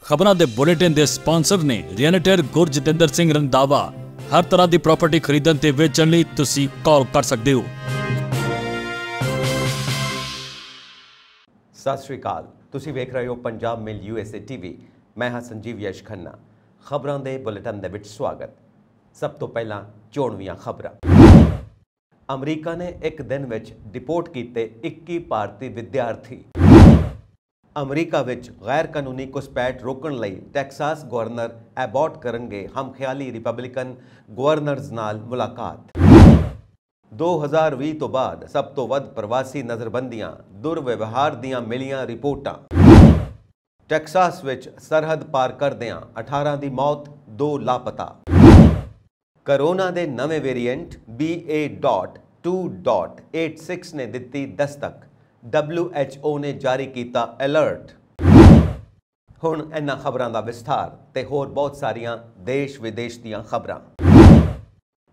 खबरों के बुलेटिन के स्पॉन्सर ने रियल्टर गुरजतिंदर सिंह रंधावा। हर तरह की प्रॉपर्टी खरीदण ते वेचण लई तुसीं कॉल कर सकते हो। सत श्री अकाल, तुसीं वेख रहे हो पंजाब मेल USA TV। मैं हाँ संजीव यश खन्ना। खबरों के बुलेटिन दे विच स्वागत। सब तो पहला चोणवीआं खबरां। अमरीका ने एक दिन विच डिपोर्ट कीते 21 भारतीय विद्यार्थी। अमरीका विच गैर कानूनी घुसपैठ रोकण लई टैक्सास गवर्नर एबॉट करनगे हमख्याली रिपब्लिकन गवर्नर्स नाल मुलाकात। 2020 तो बाद सब तो वध प्रवासी नज़रबंदियां दुर्व्यवहार दियां मिलियां रिपोर्टां। टैक्सास विच सरहद पार करदियां 18 दी मौत, 2 लापता। करोना दे नवे वेरीएंट BA.2.86 ने दित्ती दस्तक। WHO ने जारी किया अलर्ट। हुण इन्हां खबरां दा विस्तार ते होर बहुत सारियां देश विदेश दीयां खबरां।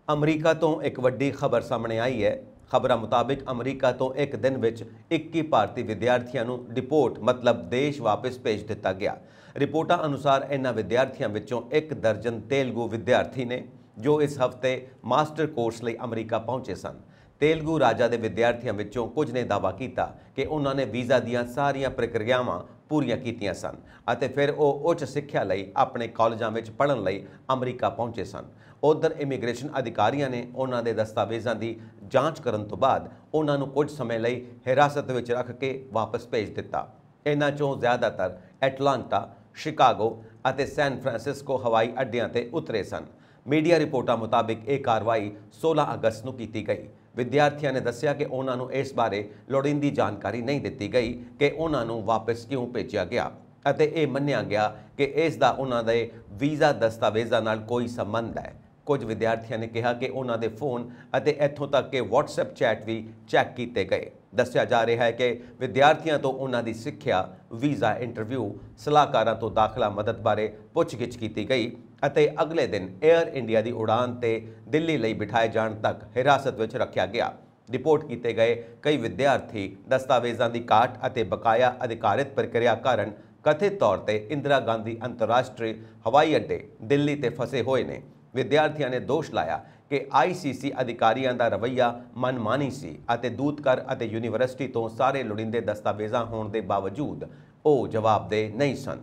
अमरीका तो एक वड्डी खबर सामने आई है। खबरां मुताबिक अमरीका तो एक दिन विच 21 भारतीय विद्यार्थियों नूं डिपोर्ट मतलब देश वापस भेज दिता गया। रिपोर्टां अनुसार इन्हां विद्यार्थियों विचों 1 दर्जन तेलुगु विद्यार्थी ने जो इस हफ्ते मास्टर कोर्स लई अमरीका पहुंचे सन। तेलुगु राजा के विद्यार्थियों विचों कुछ ने दावा किया कि उन्होंने वीज़ा दीयां सारियां प्रक्रियावां पूरीआं कीतियां सन अते फिर वो उच्च सिक्ख्या लई अपने कॉलेजां विच पढ़न लई अमरीका पहुंचे सन। उधर इमीग्रेशन अधिकारियों ने उन्हां दे दस्तावेज़ां की जांच करन तो बाद उन्हां नूं कुछ समय लई हिरासत विच रख के वापस भेज दिता। इन्हां चों ज़्यादातर एटलांटा, शिकागो अते सैन फ्रांसिस्को हवाई अड्डियां ते उतरे सन। मीडिया रिपोर्टां मुताबिक यह कार्रवाई 16 अगस्त नूं कीती गई। विद्यार्थियों ने दस्सिया कि उन्होंने इस बारे लोड़ींदी जानकारी नहीं दी गई कि उन्होंने वापस क्यों भेजा गया अते यह मन्निया गया कि इसका उन्होंने वीज़ा दस्तावेज़ों नाल कोई संबंध है। कुछ विद्यार्थियों ने कहा कि उन्होंने फोन अते इत्थों तक कि WhatsApp चैट भी चैक किए गए। दस्सिया जा रहा है कि विद्यार्थियों तो उन्होंने सिक्ख्या, वीज़ा इंटरव्यू, सलाहकारां तो दाखला मदद बारे पुछगिछ की गई अते अगले दिन एयर इंडिया की उड़ान ते दिल्ली लई बिठाए जाण तक हिरासत विच रखा गया। रिपोर्ट किए गए कई विद्यार्थी दस्तावेज़ों की घाट अते बकाया अधिकारित प्रक्रिया कारण कथित तौर पर इंदिरा गांधी अंतरराष्ट्रीय हवाई अड्डे दिल्ली ते फसे हुए ने। विद्यार्थियों ने दोष लाया कि ICC अधिकारियों का रवैया मनमानी सी अते दूतघर अते यूनीवर्सिटी तो सारे लोड़ींदे दस्तावेज़ां होने के बावजूद वो जवाबदेह नहीं सन।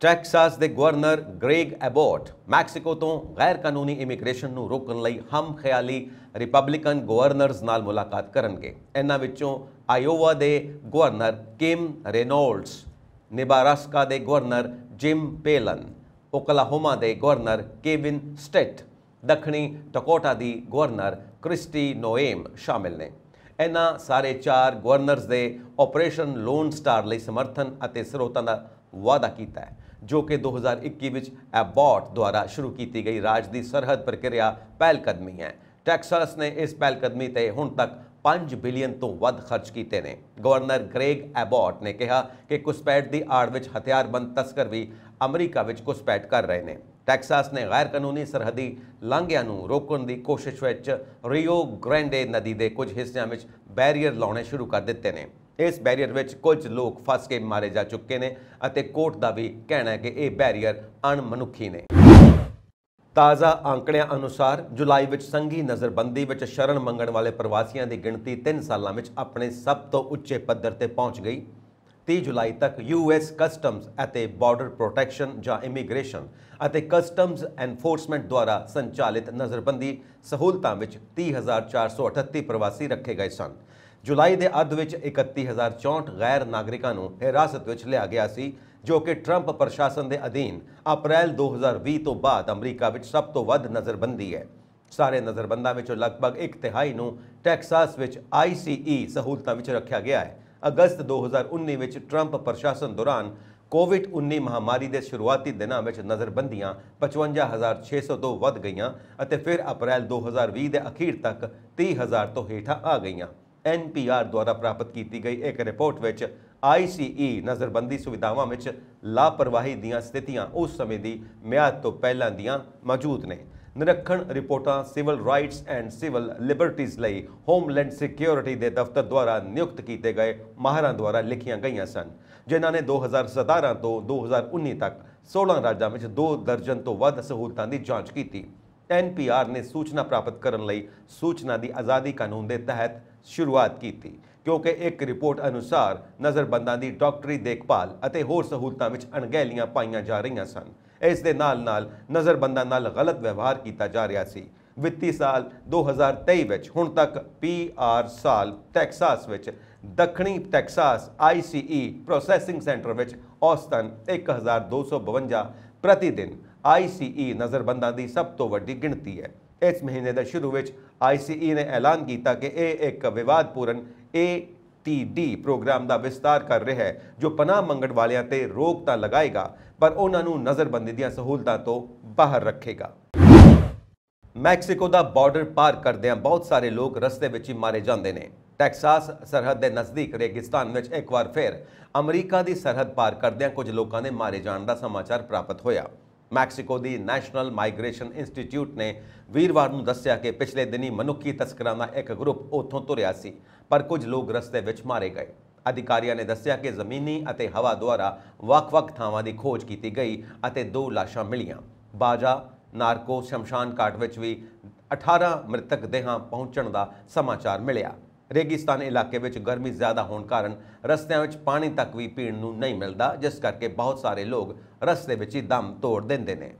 टैक्सास के गवर्नर ग्रेग एबॉट मैक्सीको तो गैर कानूनी इमीग्रेशन नूं रोकण लई हमख्याली रिपब्लिकन गवर्नर्स नाल मुलाकात करनगे। इन्हां विचों आयोवा के गवर्नर किम रेनॉल्ड्स, नेब्रास्का के गवर्नर जिम पेलन, ओकलाहोमा के गवर्नर केविन स्टेट, दक्षिणी डकोटा की गवर्नर क्रिस्टी नोएम शामिल ने। इन्हां सारे 4 गवर्नर्स के ऑपरेशन लोन स्टार लई समर्थन अते स्रोतां दा वादा किया है जो कि 2021 विच एबॉट द्वारा शुरू की गई राज की सरहद प्रक्रिया पहलकदमी है। टैक्सास ने इस पहलकदमी ते हुण तक 5 बिलियन तो वध खर्च किए हैं। गवर्नर ग्रेग एबॉट ने कहा कि घुसपैठ की आड़ विच हथियारबंद तस्कर भी अमरीका विच घुसपैठ कर रहे हैं। टैक्सास ने गैर कानूनी सरहदी लांघियां नूं रोकण की कोशिश विच रियो ग्रैंडे नदी के कुछ हिस्सों में बैरीयर लाने शुरू कर दिते हैं। इस बैरीयर विच कुछ लोग फस के मारे जा चुके हैं अते कोर्ट का भी कहना है कि यह बैरीयर अणमनुखी ने। ताज़ा आंकड़ियां अनुसार जुलाई विच संघी नज़रबंदी विच शरण मंगण वाले प्रवासियों की गिणती 3 सालों में अपने सब तो उच्चे पद्धर ते पहुँच गई। 30 जुलाई तक US कस्टम्स अते बॉर्डर प्रोटैक्शन जां इमीग्रेशन अते कस्टम्स एनफोर्समेंट द्वारा संचालित नज़रबंदी सहूलतां विच 30,438 प्रवासी रखे गए सन। जुलाई के अध विच 31,064 गैर नागरिकों को हिरासत विच लिया गया सी जो कि ट्रंप प्रशासन के अधीन अप्रैल 2020 तो बाद अमरीका विच सब तो वध नज़रबंदी है। सारे नज़रबंदां विचों लगभग 1/3 नूं टैक्सास विच ICE सहूलतां विच रखा गया है। अगस्त 2019 विच ट्रंप प्रशासन दौरान कोविड-19 महामारी के शुरुआती दिनों में नज़रबंदियां 55,600 तो वध गईयां अते फिर अप्रैल 2020 के अखीर तक 30,000 तो हेठा आ गईयां। NPR द्वारा प्राप्त की गई एक रिपोर्ट विच ICE नज़रबंदी सुविधावां विच लापरवाही दीयां स्थितियां उस समय की म्याद तो पहलां दीयां मौजूद ने। ਨਿਰੀਖਣ ਰਿਪੋਰਟਾਂ civil rights and civil liberties ਲਈ ਹੋਮਲੈਂਡ ਸਿਕਿਉਰਿਟੀ ਦੇ ਦਫ਼ਤਰ ਦੁਆਰਾ ਨਿਯੁਕਤ ਕੀਤੇ ਗਏ ਮਾਹਰਾਂ ਦੁਆਰਾ ਲਿਖੀਆਂ ਗਈਆਂ ਸਨ, ਜਿਨ੍ਹਾਂ ਨੇ 2017 ਤੋਂ 2019 ਤੱਕ 16 ਰਾਜਾਂ ਵਿੱਚ 2 ਦਰਜਨ ਤੋਂ ਵੱਧ ਸਹੂਲਤਾਂ ਦੀ ਜਾਂਚ ਕੀਤੀ। NPR ਨੇ ਸੂਚਨਾ ਪ੍ਰਾਪਤ ਕਰਨ ਲਈ ਸੂਚਨਾ ਦੀ ਆਜ਼ਾਦੀ ਕਾਨੂੰਨ ਦੇ ਤਹਿਤ ਸ਼ੁਰੂਆਤ ਕੀਤੀ, ਕਿਉਂਕਿ ਇੱਕ ਰਿਪੋਰਟ ਅਨੁਸਾਰ ਨਜ਼ਰਬੰਦਾਂ ਦੀ ਡਾਕਟਰੀ ਦੇਖਭਾਲ ਅਤੇ ਹੋਰ ਸਹੂਲਤਾਂ ਵਿੱਚ ਅਣਗਹਿਲੀਆਂ ਪਾਈਆਂ ਜਾ ਰਹੀਆਂ ਸਨ। ਇਸ ਦੇ ਨਾਲ ਨਜ਼ਰਬੰਦਾਂ ਨਾਲ ਗਲਤ ਵਿਵਹਾਰ ਕੀਤਾ ਜਾ ਰਿਹਾ ਸੀ। ਵਿੱਤੀ ਸਾਲ 2023 ਵਿੱਚ ਹੁਣ ਤੱਕ PR ਸਾਲ ਟੈਕਸਾਸ ਵਿੱਚ ਦੱਖਣੀ ਟੈਕਸਾਸ ICE ਪ੍ਰੋਸੈਸਿੰਗ ਸੈਂਟਰ ਵਿੱਚ ਔਸਤਨ 1252 ਪ੍ਰਤੀ ਦਿਨ ICE ਨਜ਼ਰਬੰਦਾਂ ਦੀ ਸਭ ਤੋਂ ਵੱਡੀ ਗਿਣਤੀ ਹੈ। ਇਸ ਮਹੀਨੇ ਦੇ ਸ਼ੁਰੂ ਵਿੱਚ ICE ਨੇ ਐਲਾਨ ਕੀਤਾ ਕਿ ਇਹ ਇੱਕ ਵਿਵਾਦਪੂਰਨ ATD ਪ੍ਰੋਗਰਾਮ ਦਾ ਵਿਸਤਾਰ ਕਰ ਰਿਹਾ ਹੈ, ਜੋ ਪਨਾਹ ਮੰਗਣ ਵਾਲਿਆਂ ਤੇ ਰੋਕ ਤਾਂ ਲਗਾਏਗਾ ਪਰ ਉਹਨਾਂ ਨੂੰ ਨਜ਼ਰਬੰਦੀ ਦੀਆਂ ਸਹੂਲਤਾਂ ਤੋਂ ਬਾਹਰ ਰੱਖੇਗਾ। ਮੈਕਸੀਕੋ ਦਾ ਬਾਰਡਰ ਪਾਰ ਕਰਦਿਆਂ ਬਹੁਤ ਸਾਰੇ ਲੋਕ ਰਸਤੇ ਵਿੱਚ ਹੀ ਮਾਰੇ ਜਾਂਦੇ ਨੇ। ਟੈਕਸਾਸ ਸਰਹੱਦ ਦੇ ਨਜ਼ਦੀਕ ਰੇਗਿਸਤਾਨ ਵਿੱਚ ਇੱਕ ਵਾਰ ਫਿਰ ਅਮਰੀਕਾ ਦੀ ਸਰਹੱਦ ਪਾਰ ਕਰਦਿਆਂ ਕੁਝ ਲੋਕਾਂ ਦੇ ਮਾਰੇ ਜਾਣ ਦਾ ਸਮਾਚਾਰ ਪ੍ਰਾਪਤ ਹੋਇਆ। ਮੈਕਸੀਕੋ ਦੀ ਨੈਸ਼ਨਲ ਮਾਈਗ੍ਰੇਸ਼ਨ ਇੰਸਟੀਚਿਊਟ ਨੇ ਵੀਰਵਾਰ ਨੂੰ ਦੱਸਿਆ ਕਿ ਪਿਛਲੇ ਦਿਨੀ ਮਨੁੱਖੀ ਤਸਕਰਾਂ ਦਾ ਇੱਕ ਗਰੁੱਪ ਉੱਥੋਂ ਤੁਰਿਆ ਸੀ, ਪਰ ਕੁਝ ਲੋਕ ਰਸਤੇ ਵਿੱਚ ਮਾਰੇ ਗਏ। ਅਧਿਕਾਰੀਆਂ ਨੇ ਦੱਸਿਆ ਕਿ ਜ਼ਮੀਨੀ ਅਤੇ ਹਵਾ ਦੁਆਰਾ ਵੱਖ-ਵੱਖ ਥਾਵਾਂ ਦੀ ਖੋਜ ਕੀਤੀ ਗਈ ਅਤੇ 2 ਲਾਸ਼ਾਂ ਮਿਲੀਆਂ। ਬਾਜਾ ਨਾਰਕੋ ਸ਼ਮਸ਼ਾਨ ਘਾਟ ਵਿੱਚ ਵੀ 18 ਮ੍ਰਿਤਕ ਦੇਹਾਂ ਪਹੁੰਚਣ ਦਾ ਸਮਾਚਾਰ ਮਿਲਿਆ। ਰੇਗਿਸਤਾਨ ਇਲਾਕੇ ਵਿੱਚ ਗਰਮੀ ਜ਼ਿਆਦਾ ਹੋਣ ਕਾਰਨ ਰਸਤਿਆਂ ਵਿੱਚ ਪਾਣੀ ਤੱਕ ਵੀ ਪੀਣ ਨੂੰ ਨਹੀਂ ਮਿਲਦਾ, ਜਿਸ ਕਰਕੇ ਬਹੁਤ ਸਾਰੇ ਲੋਕ ਰਸਤੇ ਵਿੱਚ ਹੀ ਦਮ ਤੋੜ ਦਿੰਦੇ ਨੇ।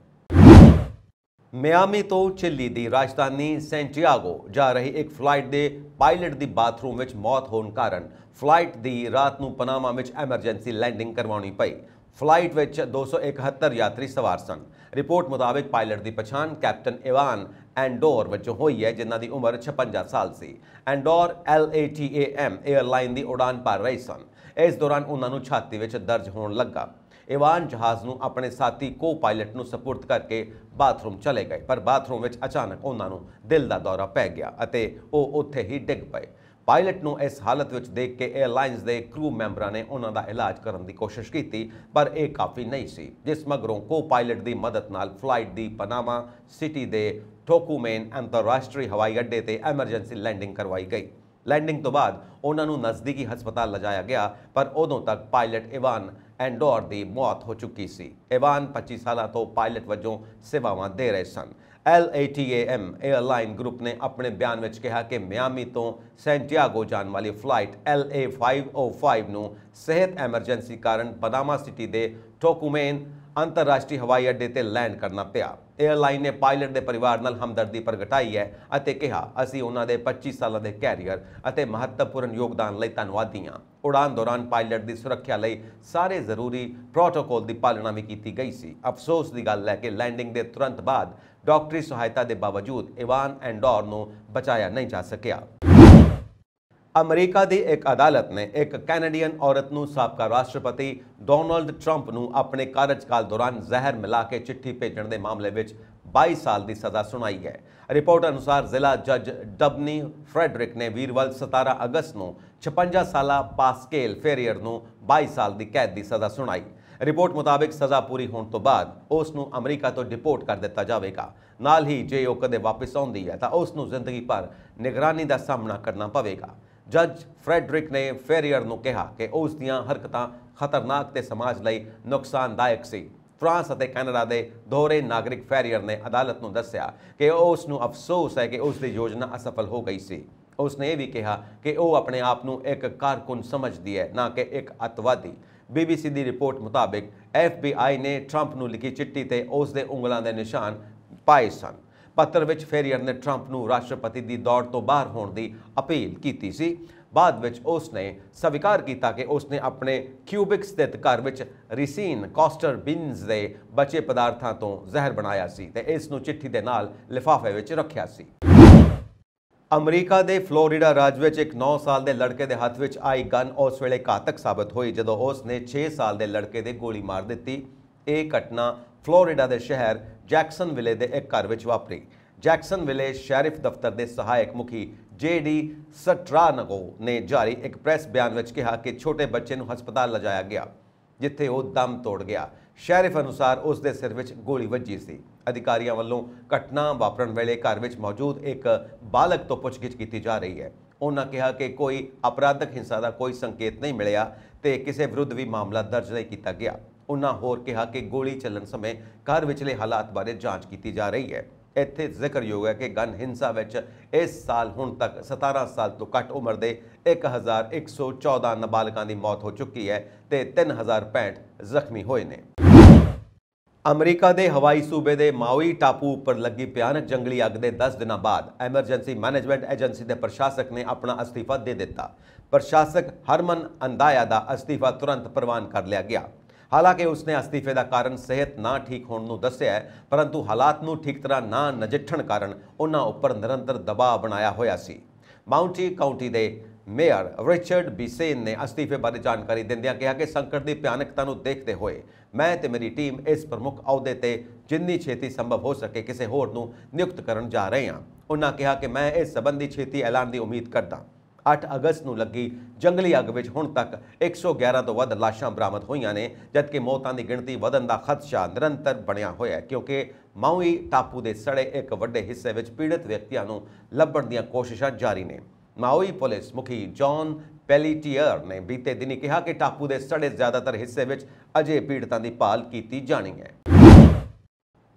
ਮਿਆਮੀ ਤੋਂ ਚਿਲੀ ਦੀ ਰਾਜਧਾਨੀ ਸੈਂਟੀਆਗੋ ਜਾ ਰਹੀ ਇੱਕ ਫਲਾਈਟ ਦੇ ਪਾਇਲਟ ਦੀ ਬਾਥਰੂਮ ਵਿੱਚ ਮੌਤ ਹੋਣ ਕਾਰਨ ਫਲਾਈਟ ਦੀ ਰਾਤ ਨੂੰ ਪਨਾਮਾ ਵਿੱਚ ਐਮਰਜੈਂਸੀ ਲੈਂਡਿੰਗ ਕਰਵਾਉਣੀ ਪਈ। ਫਲਾਈਟ ਵਿੱਚ 271 ਯਾਤਰੀ ਸਵਾਰ ਸਨ। ਰਿਪੋਰਟ ਮੁਤਾਬਕ ਪਾਇਲਟ ਦੀ ਪਛਾਣ ਕੈਪਟਨ ਇਵਾਨ ਐਂਡੋਰ ਵਜੋਂ ਹੋਈ ਹੈ, ਜਿਨ੍ਹਾਂ ਦੀ ਉਮਰ 56 ਸਾਲ ਸੀ। ਐਂਡੋਰ LATAM 에ਅਰਲਾਈਨ ਦੀ ਉਡਾਨ ਭਰ ਰਹੇ ਸਨ। ਇਸ ਦੌਰਾਨ ਉਹਨਾਂ ਨੂੰ ਛਾਤੀ ਵਿੱਚ ਦਰਦ ਹੋਣ ਲੱਗਾ। ਇਵਾਨ ਜਹਾਜ਼ ਨੂੰ ਆਪਣੇ ਸਾਥੀ ਕੋ ਪਾਇਲਟ ਨੂੰ ਸਪੁਰਦ ਕਰਕੇ ਬਾਥਰੂਮ ਚਲੇ ਗਏ, ਪਰ ਬਾਥਰੂਮ ਵਿੱਚ ਅਚਾਨਕ ਉਹਨਾਂ ਨੂੰ ਦਿਲ ਦਾ ਦੌਰਾ ਪੈ ਗਿਆ ਅਤੇ ਉਹ ਉੱਥੇ ਹੀ ਡਿੱਗ ਪਏ। ਪਾਇਲਟ ਨੂੰ ਇਸ ਹਾਲਤ ਵਿੱਚ ਦੇਖ ਕੇ 에ਅਰਲਾਈਨਸ ਦੇ ਕਰੂ ਮੈਂਬਰਾਂ ਨੇ ਉਹਨਾਂ ਦਾ ਇਲਾਜ ਕਰਨ ਦੀ ਕੋਸ਼ਿਸ਼ ਕੀਤੀ, ਪਰ ਇਹ ਕਾਫੀ ਨਹੀਂ ਸੀ, ਜਿਸ ਮਗਰੋਂ ਕੋ ਪਾਇਲਟ ਦੀ ਮਦਦ ਨਾਲ ਫਲਾਈਟ ਦੀ ਪਨਾਮਾ ਸਿਟੀ ਦੇ ਟੋਕੂਮੇਨ ਅੰਤਰਰਾਸ਼ਟਰੀ ਹਵਾਈ ਅੱਡੇ ਤੇ ਐਮਰਜੈਂਸੀ ਲੈਂਡਿੰਗ ਕਰਵਾਈ ਗਈ। ਲੈਂਡਿੰਗ ਤੋਂ ਬਾਅਦ ਉਹਨਾਂ ਨੂੰ ਨਜ਼ਦੀਕੀ ਹਸਪਤਾਲ ਲਿਜਾਇਆ ਗਿਆ, ਪਰ ਉਦੋਂ ਤੱਕ ਪਾਇਲਟ ਇਵਾਨ ਐਂਡੋਰ ਦੀ ਮੌਤ ਹੋ ਚੁੱਕੀ ਸੀ। ਇਵਾਨ 25 ਸਾਲਾਂ ਤੋਂ ਪਾਇਲਟ ਵਜੋਂ ਸੇਵਾਵਾਂ ਦੇ ਰਹੇ ਸਨ। LATAM 에ਅਰਲਾਈਨ ਗਰੁੱਪ ਨੇ ਆਪਣੇ ਬਿਆਨ ਵਿੱਚ ਕਿਹਾ ਕਿ ਮਿਆਮੀ ਤੋਂ ਸੈਂਟੀਆਗੋ ਜਾਣ ਵਾਲੀ ਫਲਾਈਟ LA505 ਨੂੰ ਸਿਹਤ ਐਮਰਜੈਂਸੀ ਕਾਰਨ ਪਨਾਮਾ ਸਿਟੀ ਦੇ ਟੋਕੂਮੇਨ ਅੰਤਰਰਾਸ਼ਟਰੀ ਹਵਾਈ ਅੱਡੇ ਤੇ ਲੈਂਡ ਕਰਨਾ ਪਿਆ। 에ਅਰਲਾਈਨ ਨੇ ਪਾਇਲਟ ਦੇ ਪਰਿਵਾਰ ਨਾਲ ਹਮਦਰਦੀ ਪ੍ਰਗਟਾਈ ਹੈ ਅਤੇ ਕਿਹਾ, ਅਸੀਂ ਉਹਨਾਂ ਦੇ 25 ਸਾਲਾਂ ਦੇ ਕੈਰੀਅਰ ਅਤੇ ਮਹੱਤਵਪੂਰਨ ਯੋਗਦਾਨ ਲਈ ਧੰਨਵਾਦੀ ਹਾਂ। ਉਡਾਨ ਦੌਰਾਨ ਪਾਇਲਟ ਦੀ ਸੁਰੱਖਿਆ ਲਈ ਸਾਰੇ ਜ਼ਰੂਰੀ ਪ੍ਰੋਟੋਕੋਲ ਦੀ ਪਾਲਣਾ ਵੀ ਕੀਤੀ ਗਈ ਸੀ। ਅਫਸੋਸ ਦੀ ਗੱਲ ਹੈ ਕਿ ਲੈਂਡਿੰਗ ਦੇ ਤੁਰੰਤ ਬਾਅਦ ਡਾਕਟਰੀ ਸਹਾਇਤਾ ਦੇ ਬਾਵਜੂਦ ਇਵਾਨ ਐਂਡੋਰ ਨੂੰ ਬਚਾਇਆ ਨਹੀਂ ਜਾ ਸਕਿਆ। ਅਮਰੀਕਾ ਦੀ ਇੱਕ ਅਦਾਲਤ ਨੇ ਇੱਕ ਕੈਨੇਡੀਅਨ ਔਰਤ ਨੂੰ ਸਾਬਕਾ ਰਾਸ਼ਟਰਪਤੀ ਡੋਨਾਲਡ ਟਰੰਪ ਨੂੰ ਆਪਣੇ ਕਾਰਜਕਾਲ ਦੌਰਾਨ ਜ਼ਹਿਰ ਮਿਲਾ ਕੇ ਚਿੱਠੀ ਭੇਜਣ ਦੇ ਮਾਮਲੇ ਵਿੱਚ 22 ਸਾਲ ਦੀ ਸਜ਼ਾ ਸੁਣਾਈ ਹੈ। ਰਿਪੋਰਟ ਅਨੁਸਾਰ ਜ਼ਿਲ੍ਹਾ ਜੱਜ ਡਬਨੀ ਫਰੈਡਰਿਕ ਨੇ ਵੀਰਵਾਰ 17 ਅਗਸਤ ਨੂੰ 56 ਸਾਲਾ ਪਾਸਕੇਲ ਫੇਰੀਅਰ ਨੂੰ 22 ਸਾਲ ਦੀ ਕੈਦ ਦੀ ਸਜ਼ਾ ਸੁਣਾਈ। ਰਿਪੋਰਟ ਮੁਤਾਬਕ ਸਜ਼ਾ ਪੂਰੀ ਹੋਣ ਤੋਂ ਬਾਅਦ ਉਸ ਨੂੰ ਅਮਰੀਕਾ ਤੋਂ ਡਿਪੋਰਟ ਕਰ ਦਿੱਤਾ ਜਾਵੇਗਾ। ਨਾਲ ਹੀ ਜੇ ਉਹ ਕਦੇ ਵਾਪਸ ਆਉਂਦੀ ਹੈ ਤਾਂ ਉਸ ਨੂੰ ਜ਼ਿੰਦਗੀ ਭਰ ਨਿਗਰਾਨੀ ਦਾ ਸਾਹਮਣਾ ਕਰਨਾ ਪਵੇਗਾ। ਜੱਜ ਫਰੈਡਰਿਕ ਨੇ ਫੇਰੀਅਰ ਨੂੰ ਕਿਹਾ ਕਿ ਉਸ ਦੀਆਂ ਹਰਕਤਾਂ ਖਤਰਨਾਕ ਤੇ ਸਮਾਜ ਲਈ ਨੁਕਸਾਨਦਾਇਕ ਸੀ। ਫਰਾਂਸ ਅਤੇ ਕੈਨੇਡਾ ਦੇ ਦੋਹਰੇ ਨਾਗਰਿਕ ਫੇਰੀਅਰ ਨੇ ਅਦਾਲਤ ਨੂੰ ਦੱਸਿਆ ਕਿ ਉਸ ਨੂੰ ਅਫਸੋਸ ਹੈ ਕਿ ਉਸ ਦੀ ਯੋਜਨਾ ਅਸਫਲ ਹੋ ਗਈ ਸੀ। ਉਸ ਨੇ ਇਹ ਵੀ ਕਿਹਾ ਕਿ ਉਹ ਆਪਣੇ ਆਪ ਨੂੰ ਇੱਕ ਕਾਰਕੁਨ ਸਮਝਦੀ ਹੈ, ਨਾ ਕਿ ਇੱਕ ਅੱਤਵਾਦੀ। BBC ਦੀ ਰਿਪੋਰਟ ਮੁਤਾਬਕ FBI ਨੇ ਟਰੰਪ ਨੂੰ ਲਿਖੀ ਚਿੱਠੀ ਤੇ ਉਸ ਦੇ ਉਂਗਲਾਂ ਦੇ ਨਿਸ਼ਾਨ ਪਾਏ ਸਨ। ਪੱਤਰ ਵਿੱਚ ਫੇਰੀਅਰ ਨੇ ਟਰੰਪ ਨੂੰ ਰਾਸ਼ਟਰਪਤੀ ਦੀ ਦੌੜ ਤੋਂ ਬਾਹਰ ਹੋਣ ਦੀ ਅਪੀਲ ਕੀਤੀ ਸੀ। ਬਾਅਦ ਵਿੱਚ ਉਸ ਨੇ ਸਵੀਕਾਰ ਕੀਤਾ ਕਿ ਉਸ ਨੇ ਆਪਣੇ ਕਿਊਬਿਕ ਸਥਿਤ ਘਰ ਵਿੱਚ ਰੀਸੀਨ ਕਾਸਟਰ ਬੀਨਜ਼ ਦੇ ਬਚੇ ਪਦਾਰਥਾਂ ਤੋਂ ਜ਼ਹਿਰ ਬਣਾਇਆ ਸੀ ਤੇ ਇਸ ਨੂੰ ਚਿੱਠੀ ਦੇ ਨਾਲ ਲਿਫਾਫੇ ਵਿੱਚ ਰੱਖਿਆ ਸੀ। ਅਮਰੀਕਾ ਦੇ ਫਲੋਰੀਡਾ ਰਾਜ ਵਿੱਚ ਇੱਕ 9 ਸਾਲ ਦੇ ਲੜਕੇ ਦੇ ਹੱਥ ਵਿੱਚ ਆਈ ਗਨ ਉਸ ਵੇਲੇ ਘਾਤਕ ਸਾਬਤ ਹੋਈ ਜਦੋਂ ਉਸ ਨੇ 6 ਸਾਲ ਦੇ ਲੜਕੇ ਦੇ ਗੋਲੀ ਮਾਰ ਦਿੱਤੀ। ਇਹ ਘਟਨਾ ਫਲੋਰੀਡਾ ਦੇ ਸ਼ਹਿਰ ਜੈਕਸਨਵਿਲੇ ਦੇ ਇੱਕ ਘਰ ਵਿੱਚ ਵਾਪਰੀ। ਜੈਕਸਨਵਿਲੇ ਸ਼ੈਰਿਫ ਦਫ਼ਤਰ ਦੇ ਸਹਾਇਕ ਮੁਖੀ JD ਸਟਰਾਨਗੋ ਨੇ ਜਾਰੀ ਇੱਕ ਪ੍ਰੈਸ ਬਿਆਨ ਵਿੱਚ ਕਿਹਾ ਕਿ ਛੋਟੇ ਬੱਚੇ ਨੂੰ ਹਸਪਤਾਲ ਲਿਜਾਇਆ ਗਿਆ, ਜਿੱਥੇ ਉਹ ਦਮ ਤੋੜ ਗਿਆ। ਸ਼ੈਰਿਫ ਅਨੁਸਾਰ ਉਸ ਦੇ ਸਿਰ ਵਿੱਚ ਗੋਲੀ ਵੱਜੀ ਸੀ। ਅਧਿਕਾਰੀਆਂ ਵੱਲੋਂ ਘਟਨਾ ਵਾਪਰਨ ਵੇਲੇ ਘਰ ਵਿੱਚ ਮੌਜੂਦ ਇੱਕ ਬਾਲਗ ਤੋਂ ਪੁੱਛਗਿੱਛ ਕੀਤੀ ਜਾ ਰਹੀ ਹੈ। ਉਹਨਾਂ ਕਿਹਾ ਕਿ ਕੋਈ ਅਪਰਾਧਕ ਹਿੰਸਾ ਦਾ ਕੋਈ ਸੰਕੇਤ ਨਹੀਂ ਮਿਲਿਆ ਤੇ ਕਿਸੇ ਵਿਰੁੱਧ ਵੀ ਮਾਮਲਾ ਦਰਜ ਨਹੀਂ ਕੀਤਾ ਗਿਆ। ਉਹਨਾਂ ਹੋਰ ਕਿਹਾ ਕਿ ਗੋਲੀ ਚੱਲਣ ਸਮੇਂ ਘਰ ਵਿਚਲੇ ਹਾਲਾਤ ਬਾਰੇ ਜਾਂਚ ਕੀਤੀ ਜਾ ਰਹੀ ਹੈ। ਇੱਥੇ ਜ਼ਿਕਰਯੋਗ ਹੈ ਕਿ ਗਨ ਹਿੰਸਾ ਵਿੱਚ ਇਸ ਸਾਲ ਹੁਣ ਤੱਕ 17 ਸਾਲ ਤੋਂ ਘੱਟ ਉਮਰ ਦੇ 1114 ਨਾਬਾਲਗਾਂ ਦੀ ਮੌਤ ਹੋ ਚੁੱਕੀ ਹੈ ਤੇ 3065 ਜ਼ਖਮੀ ਹੋਏ ਨੇ। ਅਮਰੀਕਾ ਦੇ ਹਵਾਈ ਸੂਬੇ ਦੇ ਮਾਉਈ ਟਾਪੂ ਉੱਪਰ ਲੱਗੀ ਭਿਆਨਕ ਜੰਗਲੀ ਅੱਗ ਦੇ 10 ਦਿਨਾਂ ਬਾਅਦ ਐਮਰਜੈਂਸੀ ਮੈਨੇਜਮੈਂਟ ਏਜੰਸੀ ਦੇ ਪ੍ਰਸ਼ਾਸਕ ਨੇ ਆਪਣਾ ਅਸਤੀਫਾ ਦੇ ਦਿੱਤਾ। ਪ੍ਰਸ਼ਾਸਕ ਹਰਮਨ ਅੰਦਾਇਆ ਦਾ ਅਸਤੀਫਾ ਤੁਰੰਤ ਪ੍ਰਵਾਨ ਕਰ ਲਿਆ ਗਿਆ। ਹਾਲਾਂਕਿ ਉਸਨੇ ਅਸਤੀਫੇ ਦਾ ਕਾਰਨ ਸਿਹਤ ਨਾ ਠੀਕ ਹੋਣ ਨੂੰ ਦੱਸਿਆ ਹੈ, ਪਰੰਤੂ ਹਾਲਾਤ ਨੂੰ ਠੀਕ ਤਰ੍ਹਾਂ ਨਾ ਨਜਿੱਠਣ ਕਾਰਨ ਉਹਨਾਂ ਉੱਪਰ ਨਿਰੰਤਰ ਦਬਾਅ ਬਣਾਇਆ ਹੋਇਆ ਸੀ। ਮਾਉਂਟੀ ਕਾਉਂਟੀ ਦੇ ਮੇਅਰ ਰਿਚਰਡ ਬਿਸੇਨ ਨੇ ਅਸਤੀਫੇ ਬਾਰੇ ਜਾਣਕਾਰੀ ਦਿੰਦਿਆਂ ਕਿਹਾ ਕਿ ਸੰਕਟ ਦੀ ਭਿਆਨਕਤਾ ਨੂੰ ਦੇਖਦੇ ਹੋਏ ਮੈਂ ਤੇ ਮੇਰੀ ਟੀਮ ਇਸ ਪ੍ਰਮੁੱਖ ਅਹੁਦੇ ਤੇ ਜਿੰਨੀ ਛੇਤੀ ਸੰਭਵ ਹੋ ਸਕੇ ਕਿਸੇ ਹੋਰ ਨੂੰ ਨਿਯੁਕਤ ਕਰਨ ਜਾ ਰਹੇ ਹਾਂ। ਉਹਨਾਂ ਕਿਹਾ ਕਿ ਮੈਂ ਇਸ ਸੰਬੰਧੀ ਛੇਤੀ ਐਲਾਨ ਦੀ ਉਮੀਦ ਕਰਦਾ। 8 ਅਗਸਤ ਨੂੰ ਲੱਗੀ ਜੰਗਲੀ ਅੱਗ ਵਿੱਚ ਹੁਣ ਤੱਕ 111 ਤੋਂ ਵੱਧ ਲਾਸ਼ਾਂ ਬਰਾਮਦ ਹੋਈਆਂ ਨੇ, ਜਦਕਿ ਮੌਤਾਂ ਦੀ ਗਿਣਤੀ ਵਧਣ ਦਾ ਖਦਸ਼ਾ ਨਿਰੰਤਰ ਬਣਿਆ ਹੋਇਆ ਹੈ ਕਿਉਂਕਿ ਮਾਉਈ ਟਾਪੂ ਦੇ ਸੜੇ ਇੱਕ ਵੱਡੇ ਹਿੱਸੇ ਵਿੱਚ ਪੀੜਤ ਵਿਅਕਤੀਆਂ ਨੂੰ ਲੱਭਣ ਦੀਆਂ ਕੋਸ਼ਿਸ਼ਾਂ ਜਾਰੀ ਨੇ। ਮਾਉਈ ਪੁਲਿਸ ਮੁਖੀ ਜੌਨ ਪੈਲੀਟੀਅਰ ਨੇ ਬੀਤੇ ਦਿਨੀ ਕਿਹਾ ਕਿ ਟਾਪੂ ਦੇ ਸੜੇ ਜ਼ਿਆਦਾਤਰ ਹਿੱਸੇ ਵਿੱਚ ਅਜੇ ਪੀੜਤਾਂ ਦੀ ਭਾਲ ਕੀਤੀ ਜਾਣੀ ਹੈ।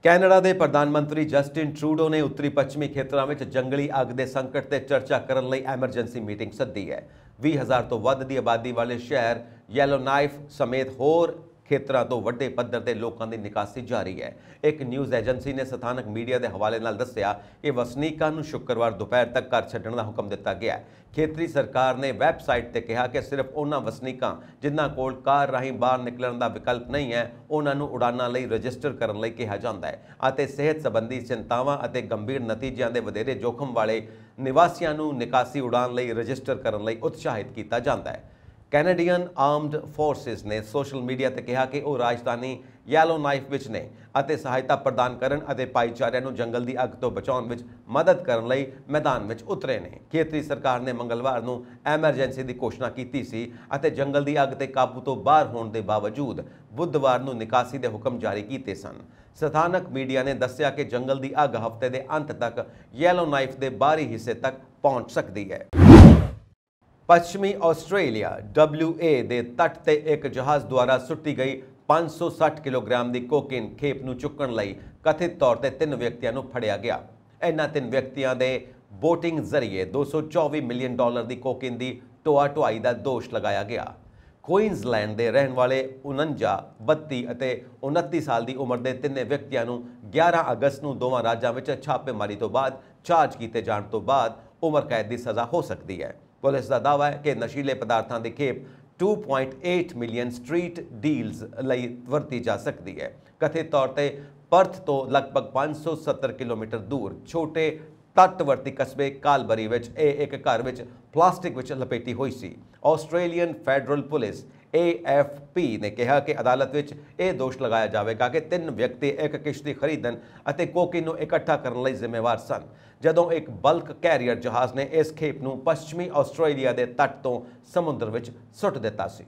ਕੈਨੇਡਾ ਦੇ ਪ੍ਰਧਾਨ ਮੰਤਰੀ ਜਸਟਿਨ ਟਰੂਡੋ ਨੇ ਉੱਤਰੀ ਪੱਛਮੀ ਖੇਤਰਾਂ ਵਿੱਚ ਜੰਗਲੀ ਅੱਗ ਦੇ ਸੰਕਟ ਤੇ ਚਰਚਾ ਕਰਨ ਲਈ ਐਮਰਜੈਂਸੀ ਮੀਟਿੰਗ ਸੱਦੀ ਹੈ। 20,000 ਤੋਂ ਵੱਧ ਦੀ ਆਬਾਦੀ ਵਾਲੇ ਸ਼ਹਿਰ ਯੈਲੋਨਾਈਫ ਸਮੇਤ ਹੋਰ ਖੇਤਰਾਂ ਤੋਂ ਵੱਡੇ ਪੱਧਰ ਤੇ ਲੋਕਾਂ ਦੀ ਨਿਕਾਸੀ ਜਾਰੀ ਹੈ। ਇੱਕ ਨਿਊਜ਼ ਏਜੰਸੀ ਨੇ ਸਥਾਨਕ ਮੀਡੀਆ ਦੇ ਹਵਾਲੇ ਨਾਲ ਦੱਸਿਆ ਕਿ ਵਸਨੀਕਾਂ ਨੂੰ ਸ਼ੁੱਕਰਵਾਰ ਦੁਪਹਿਰ ਤੱਕ ਘਰ ਛੱਡਣ ਦਾ ਹੁਕਮ ਦਿੱਤਾ ਗਿਆ ਹੈ। ਖੇਤਰੀ ਸਰਕਾਰ ਨੇ ਵੈਬਸਾਈਟ ਤੇ ਕਿਹਾ ਕਿ ਸਿਰਫ ਉਹਨਾਂ ਵਸਨੀਕਾਂ ਜਿਨ੍ਹਾਂ ਕੋਲ ਕਾਰ ਰਾਹੀਂ ਬਾਹਰ ਨਿਕਲਣ ਦਾ ਵਿਕਲਪ ਨਹੀਂ ਹੈ ਉਹਨਾਂ ਨੂੰ ਉਡਾਨਾਂ ਲਈ ਰਜਿਸਟਰ ਕਰਨ ਲਈ ਕਿਹਾ ਜਾਂਦਾ ਹੈ ਅਤੇ ਸਿਹਤ ਸੰਬੰਧੀ ਚਿੰਤਾਵਾਂ ਅਤੇ ਗੰਭੀਰ ਨਤੀਜਿਆਂ ਦੇ ਵਧੇਰੇ ਜੋਖਮ ਵਾਲੇ ਨਿਵਾਸੀਆਂ ਨੂੰ ਨਿਕਾਸੀ ਉਡਾਨ ਲਈ ਰਜਿਸਟਰ ਕਰਨ ਲਈ ਉਤਸ਼ਾਹਿਤ ਕੀਤਾ ਜਾਂਦਾ ਹੈ। ਕੈਨੇਡੀਅਨ ਆਰਮਡ ਫੋਰਸਿਸ ਨੇ ਸੋਸ਼ਲ ਮੀਡੀਆ ਤੇ ਕਿਹਾ ਕਿ ਉਹ ਰਾਜਧਾਨੀ ਯੈਲੋਨਾਈਫ ਵਿੱਚ ਨੇ ਅਤੇ ਸਹਾਇਤਾ ਪ੍ਰਦਾਨ ਕਰਨ ਅਤੇ ਭਾਈਚਾਰਿਆਂ ਨੂੰ ਜੰਗਲ ਦੀ ਅੱਗ ਤੋਂ ਬਚਾਉਣ ਵਿੱਚ ਮਦਦ ਕਰਨ ਲਈ ਮੈਦਾਨ ਵਿੱਚ ਉਤਰੇ ਨੇ। ਖੇਤਰੀ ਸਰਕਾਰ ਨੇ ਮੰਗਲਵਾਰ ਨੂੰ ਐਮਰਜੈਂਸੀ ਦੀ ਘੋਸ਼ਣਾ ਕੀਤੀ ਸੀ ਅਤੇ ਜੰਗਲ ਦੀ ਅੱਗ ਤੇ ਕਾਬੂ ਤੋਂ ਬਾਹਰ ਹੋਣ ਦੇ ਬਾਵਜੂਦ ਬੁੱਧਵਾਰ ਨੂੰ ਨਿਕਾਸੀ ਦੇ ਹੁਕਮ ਜਾਰੀ ਕੀਤੇ ਸਨ। ਸਥਾਨਕ ਮੀਡੀਆ ਨੇ ਦੱਸਿਆ ਕਿ ਜੰਗਲ ਦੀ ਅੱਗ ਹਫ਼ਤੇ ਦੇ ਅੰਤ ਤੱਕ ਯੈਲੋਨਾਈਫ ਦੇ ਬਾਹਰੀ ਹਿੱਸੇ ਤੱਕ ਪਹੁੰਚ ਸਕਦੀ ਹੈ। ਪੱਛਮੀ ਆਸਟ੍ਰੇਲੀਆ WA ਦੇ ਤੱਟ ਤੇ ਇੱਕ ਜਹਾਜ਼ ਦੁਆਰਾ ਸੁੱਟੀ ਗਈ 560 ਕਿਲੋਗ੍ਰਾਮ ਦੀ ਕੋਕੇਨ ਖੇਪ ਨੂੰ ਚੁੱਕਣ ਲਈ ਕਥਿਤ ਤੌਰ ਤੇ 3 ਵਿਅਕਤੀਆਂ ਨੂੰ ਫੜਿਆ ਗਿਆ। ਇਹਨਾਂ 3 ਵਿਅਕਤੀਆਂ ਦੇ ਬੋਟਿੰਗ ਜ਼ਰੀਏ $224 ਮਿਲੀਅਨ ਦੀ ਕੋਕੇਨ ਦੀ ਢੋਆ-ਢੁਆਈ ਦਾ ਦੋਸ਼ ਲਗਾਇਆ ਗਿਆ। ਕੁਈਨਜ਼ਲੈਂਡ ਦੇ ਰਹਿਣ ਵਾਲੇ 49, 32 ਅਤੇ 29 ਸਾਲ ਦੀ ਉਮਰ ਦੇ ਤਿੰਨੇ ਵਿਅਕਤੀਆਂ ਨੂੰ 11 ਅਗਸਤ ਨੂੰ ਦੋਵਾਂ ਰਾਜਾਂ ਵਿੱਚ ਛਾਪੇਮਾਰੀ ਤੋਂ ਬਾਅਦ ਚਾਰਜ ਕੀਤੇ ਜਾਣ ਤੋਂ ਬਾਅਦ ਉਮਰ ਕੈਦ ਦੀ ਸਜ਼ਾ ਹੋ ਸਕਦੀ ਹੈ। ਪੁਲਿਸ ਦਾ ਦਾਅਵਾ ਹੈ ਕਿ ਨਸ਼ੀਲੇ ਪਦਾਰਥਾਂ ਦੀ ਖੇਪ 2.8 ਮਿਲੀਅਨ ਸਟਰੀਟ ਡੀਲਸ ਲਈ ਵਰਤੀ ਜਾ ਸਕਦੀ ਹੈ। ਕਥਿਤ ਤੌਰ ਤੇ ਪਰਥ ਤੋਂ ਲਗਭਗ 570 ਕਿਲੋਮੀਟਰ ਦੂਰ ਛੋਟੇ ਤੱਟਵਰਤੀ ਕਸਬੇ ਕਾਲਬਰੀ ਵਿੱਚ ਇਹ ਇੱਕ ਘਰ ਵਿੱਚ ਪਲਾਸਟਿਕ ਵਿੱਚ ਲਪੇਟੀ ਹੋਈ ਸੀ। ਆਸਟ੍ਰੇਲੀਅਨ ਫੈਡਰਲ ਪੁਲਿਸ AFP ਨੇ ਕਿਹਾ ਕਿ ਅਦਾਲਤ ਵਿੱਚ ਇਹ ਦੋਸ਼ ਲਗਾਇਆ ਜਾਵੇਗਾ ਕਿ 3 ਵਿਅਕਤੀ ਇੱਕ ਕਿਸ਼ਤੀ ਖਰੀਦਣ ਅਤੇ ਕੋਕੇਨ ਨੂੰ ਇਕੱਠਾ ਕਰਨ ਲਈ ਜ਼ਿੰਮੇਵਾਰ ਸਨ, ਜਦੋਂ ਇੱਕ ਬਲਕ ਕੈਰੀਅਰ ਜਹਾਜ਼ ਨੇ ਇਸ ਖੇਪ ਨੂੰ ਪੱਛਮੀ ਆਸਟ੍ਰੇਲੀਆ ਦੇ ਤੱਟ ਤੋਂ ਸਮੁੰਦਰ ਵਿੱਚ ਸੁੱਟ ਦਿੱਤਾ ਸੀ।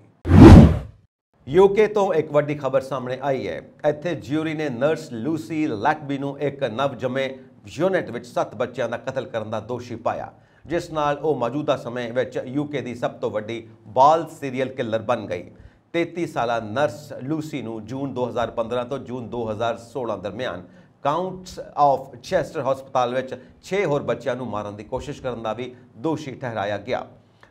UK ਤੋਂ ਇੱਕ ਵੱਡੀ ਖਬਰ ਸਾਹਮਣੇ ਆਈ ਹੈ। ਇੱਥੇ ਜਿਊਰੀ ਨੇ ਨਰਸ ਲੂਸੀ ਲੈਟਬੀ ਨੂੰ ਇੱਕ ਨਵਜੰਮੇ ਯੂਨਿਟ ਵਿੱਚ 7 ਬੱਚਿਆਂ ਦਾ ਕਤਲ ਕਰਨ ਦਾ ਦੋਸ਼ੀ ਪਾਇਆ, ਜਿਸ ਨਾਲ ਉਹ ਮੌਜੂਦਾ ਸਮੇਂ ਵਿੱਚ UK ਦੀ ਸਭ ਤੋਂ ਵੱਡੀ ਬਾਲ ਸੀਰੀਅਲ ਕਿਲਰ ਬਣ ਗਈ। 33 ਸਾਲਾ ਨਰਸ ਲੂਸੀ ਨੂੰ ਜੂਨ 2015 ਤੋਂ ਜੂਨ 2016 ਦਰਮਿਆਨ ਕਾਉਂਟਸ ਆਫ ਚੈਸਟਰ ਹਸਪਤਾਲ ਵਿੱਚ 6 ਹੋਰ ਬੱਚਿਆਂ ਨੂੰ ਮਾਰਨ ਦੀ ਕੋਸ਼ਿਸ਼ ਕਰਨ ਦਾ ਵੀ ਦੋਸ਼ੀ ਠਹਿਰਾਇਆ ਗਿਆ।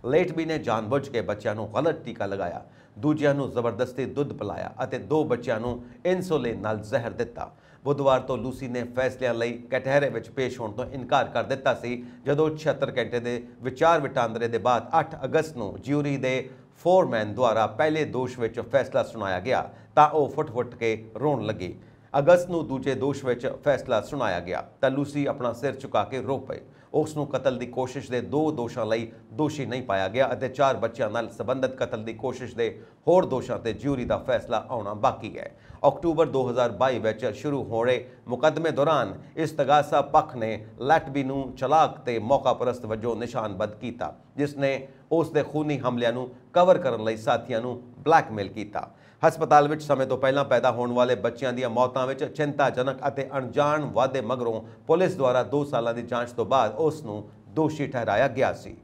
ਲੇਟਬੀ ਨੇ ਜਾਣਬੁੱਝ ਕੇ ਬੱਚਿਆਂ ਨੂੰ ਗਲਤ ਟੀਕਾ ਲਗਾਇਆ, ਦੂਜਿਆਂ ਨੂੰ ਜ਼ਬਰਦਸਤੀ ਦੁੱਧ ਪਿਲਾਇਆ ਅਤੇ 2 ਬੱਚਿਆਂ ਨੂੰ ਇਨਸੂਲਿਨ ਨਾਲ ਜ਼ਹਿਰ ਦਿੱਤਾ। ਬੁੱਧਵਾਰ ਤੋਂ ਲੂਸੀ ਨੇ ਫੈਸਲਿਆਂ ਲਈ ਕਟਹਿਰੇ ਵਿੱਚ ਪੇਸ਼ ਹੋਣ ਤੋਂ ਇਨਕਾਰ ਕਰ ਦਿੱਤਾ ਸੀ, ਜਦੋਂ 76 ਘੰਟੇ ਦੇ ਵਿਚਾਰ ਵਟਾਂਦਰੇ ਦੇ ਬਾਅਦ 8 ਅਗਸਤ ਨੂੰ ਜਿਊਰੀ ਦੇ ਫੋਰਮੈਨ ਦੁਆਰਾ ਪਹਿਲੇ ਦੋਸ਼ ਵਿੱਚ ਫੈਸਲਾ ਸੁਣਾਇਆ ਗਿਆ ਤਾਂ ਉਹ ਫੁੱਟ-ਫੁੱਟ ਕੇ ਰੋਣ ਲੱਗੀ। ਅਗਸਤ ਨੂੰ ਦੂਜੇ ਦੋਸ਼ ਵਿੱਚ ਫੈਸਲਾ ਸੁਣਾਇਆ ਗਿਆ ਤਾਂ ਲੂਸੀ ਆਪਣਾ ਸਿਰ ਝੁਕਾ ਕੇ ਰੋ ਪਈ। ਉਸ ਨੂੰ ਕਤਲ ਦੀ ਕੋਸ਼ਿਸ਼ ਦੇ 2 ਦੋਸ਼ਾਂ ਲਈ ਦੋਸ਼ੀ ਨਹੀਂ ਪਾਇਆ ਗਿਆ ਅਤੇ 4 ਬੱਚਿਆਂ ਨਾਲ ਸੰਬੰਧਿਤ ਕਤਲ ਦੀ ਕੋਸ਼ਿਸ਼ ਦੇ ਹੋਰ ਦੋਸ਼ਾਂ ਤੇ ਜਿਊਰੀ ਦਾ ਫੈਸਲਾ ਆਉਣਾ ਬਾਕੀ ਹੈ। ਅਕਤੂਬਰ 2022 ਵਿੱਚ ਸ਼ੁਰੂ ਹੋਏ ਮੁਕੱਦਮੇ ਦੌਰਾਨ ਇਸਤਗਾਸਾ ਪੱਖ ਨੇ ਲੈਟਬੀ ਨੂੰ ਚਲਾਕ ਤੇ ਮੌਕਾਪਰਸਤ ਵਜੋਂ ਨਿਸ਼ਾਨਬੱਧ ਕੀਤਾ, ਜਿਸ ਨੇ ਉਸ ਦੇ ਖੂਨੀ ਹਮਲਿਆਂ ਨੂੰ ਕਵਰ ਕਰਨ ਲਈ ਸਾਥੀਆਂ ਨੂੰ ਬਲੈਕਮੇਲ ਕੀਤਾ। ਹਸਪਤਾਲ ਵਿੱਚ ਸਮੇਂ ਤੋਂ ਪਹਿਲਾਂ ਪੈਦਾ ਹੋਣ ਵਾਲੇ ਬੱਚਿਆਂ ਦੀਆਂ ਮੌਤਾਂ ਵਿੱਚ ਚਿੰਤਾਜਨਕ ਅਤੇ ਅਣਜਾਣ ਵਾਧੇ ਮਗਰੋਂ ਪੁਲਿਸ ਦੁਆਰਾ 2 ਸਾਲਾਂ ਦੀ ਜਾਂਚ ਤੋਂ ਬਾਅਦ ਉਸ ਨੂੰ ਦੋਸ਼ੀ ਠਹਿਰਾਇਆ ਗਿਆ ਸੀ।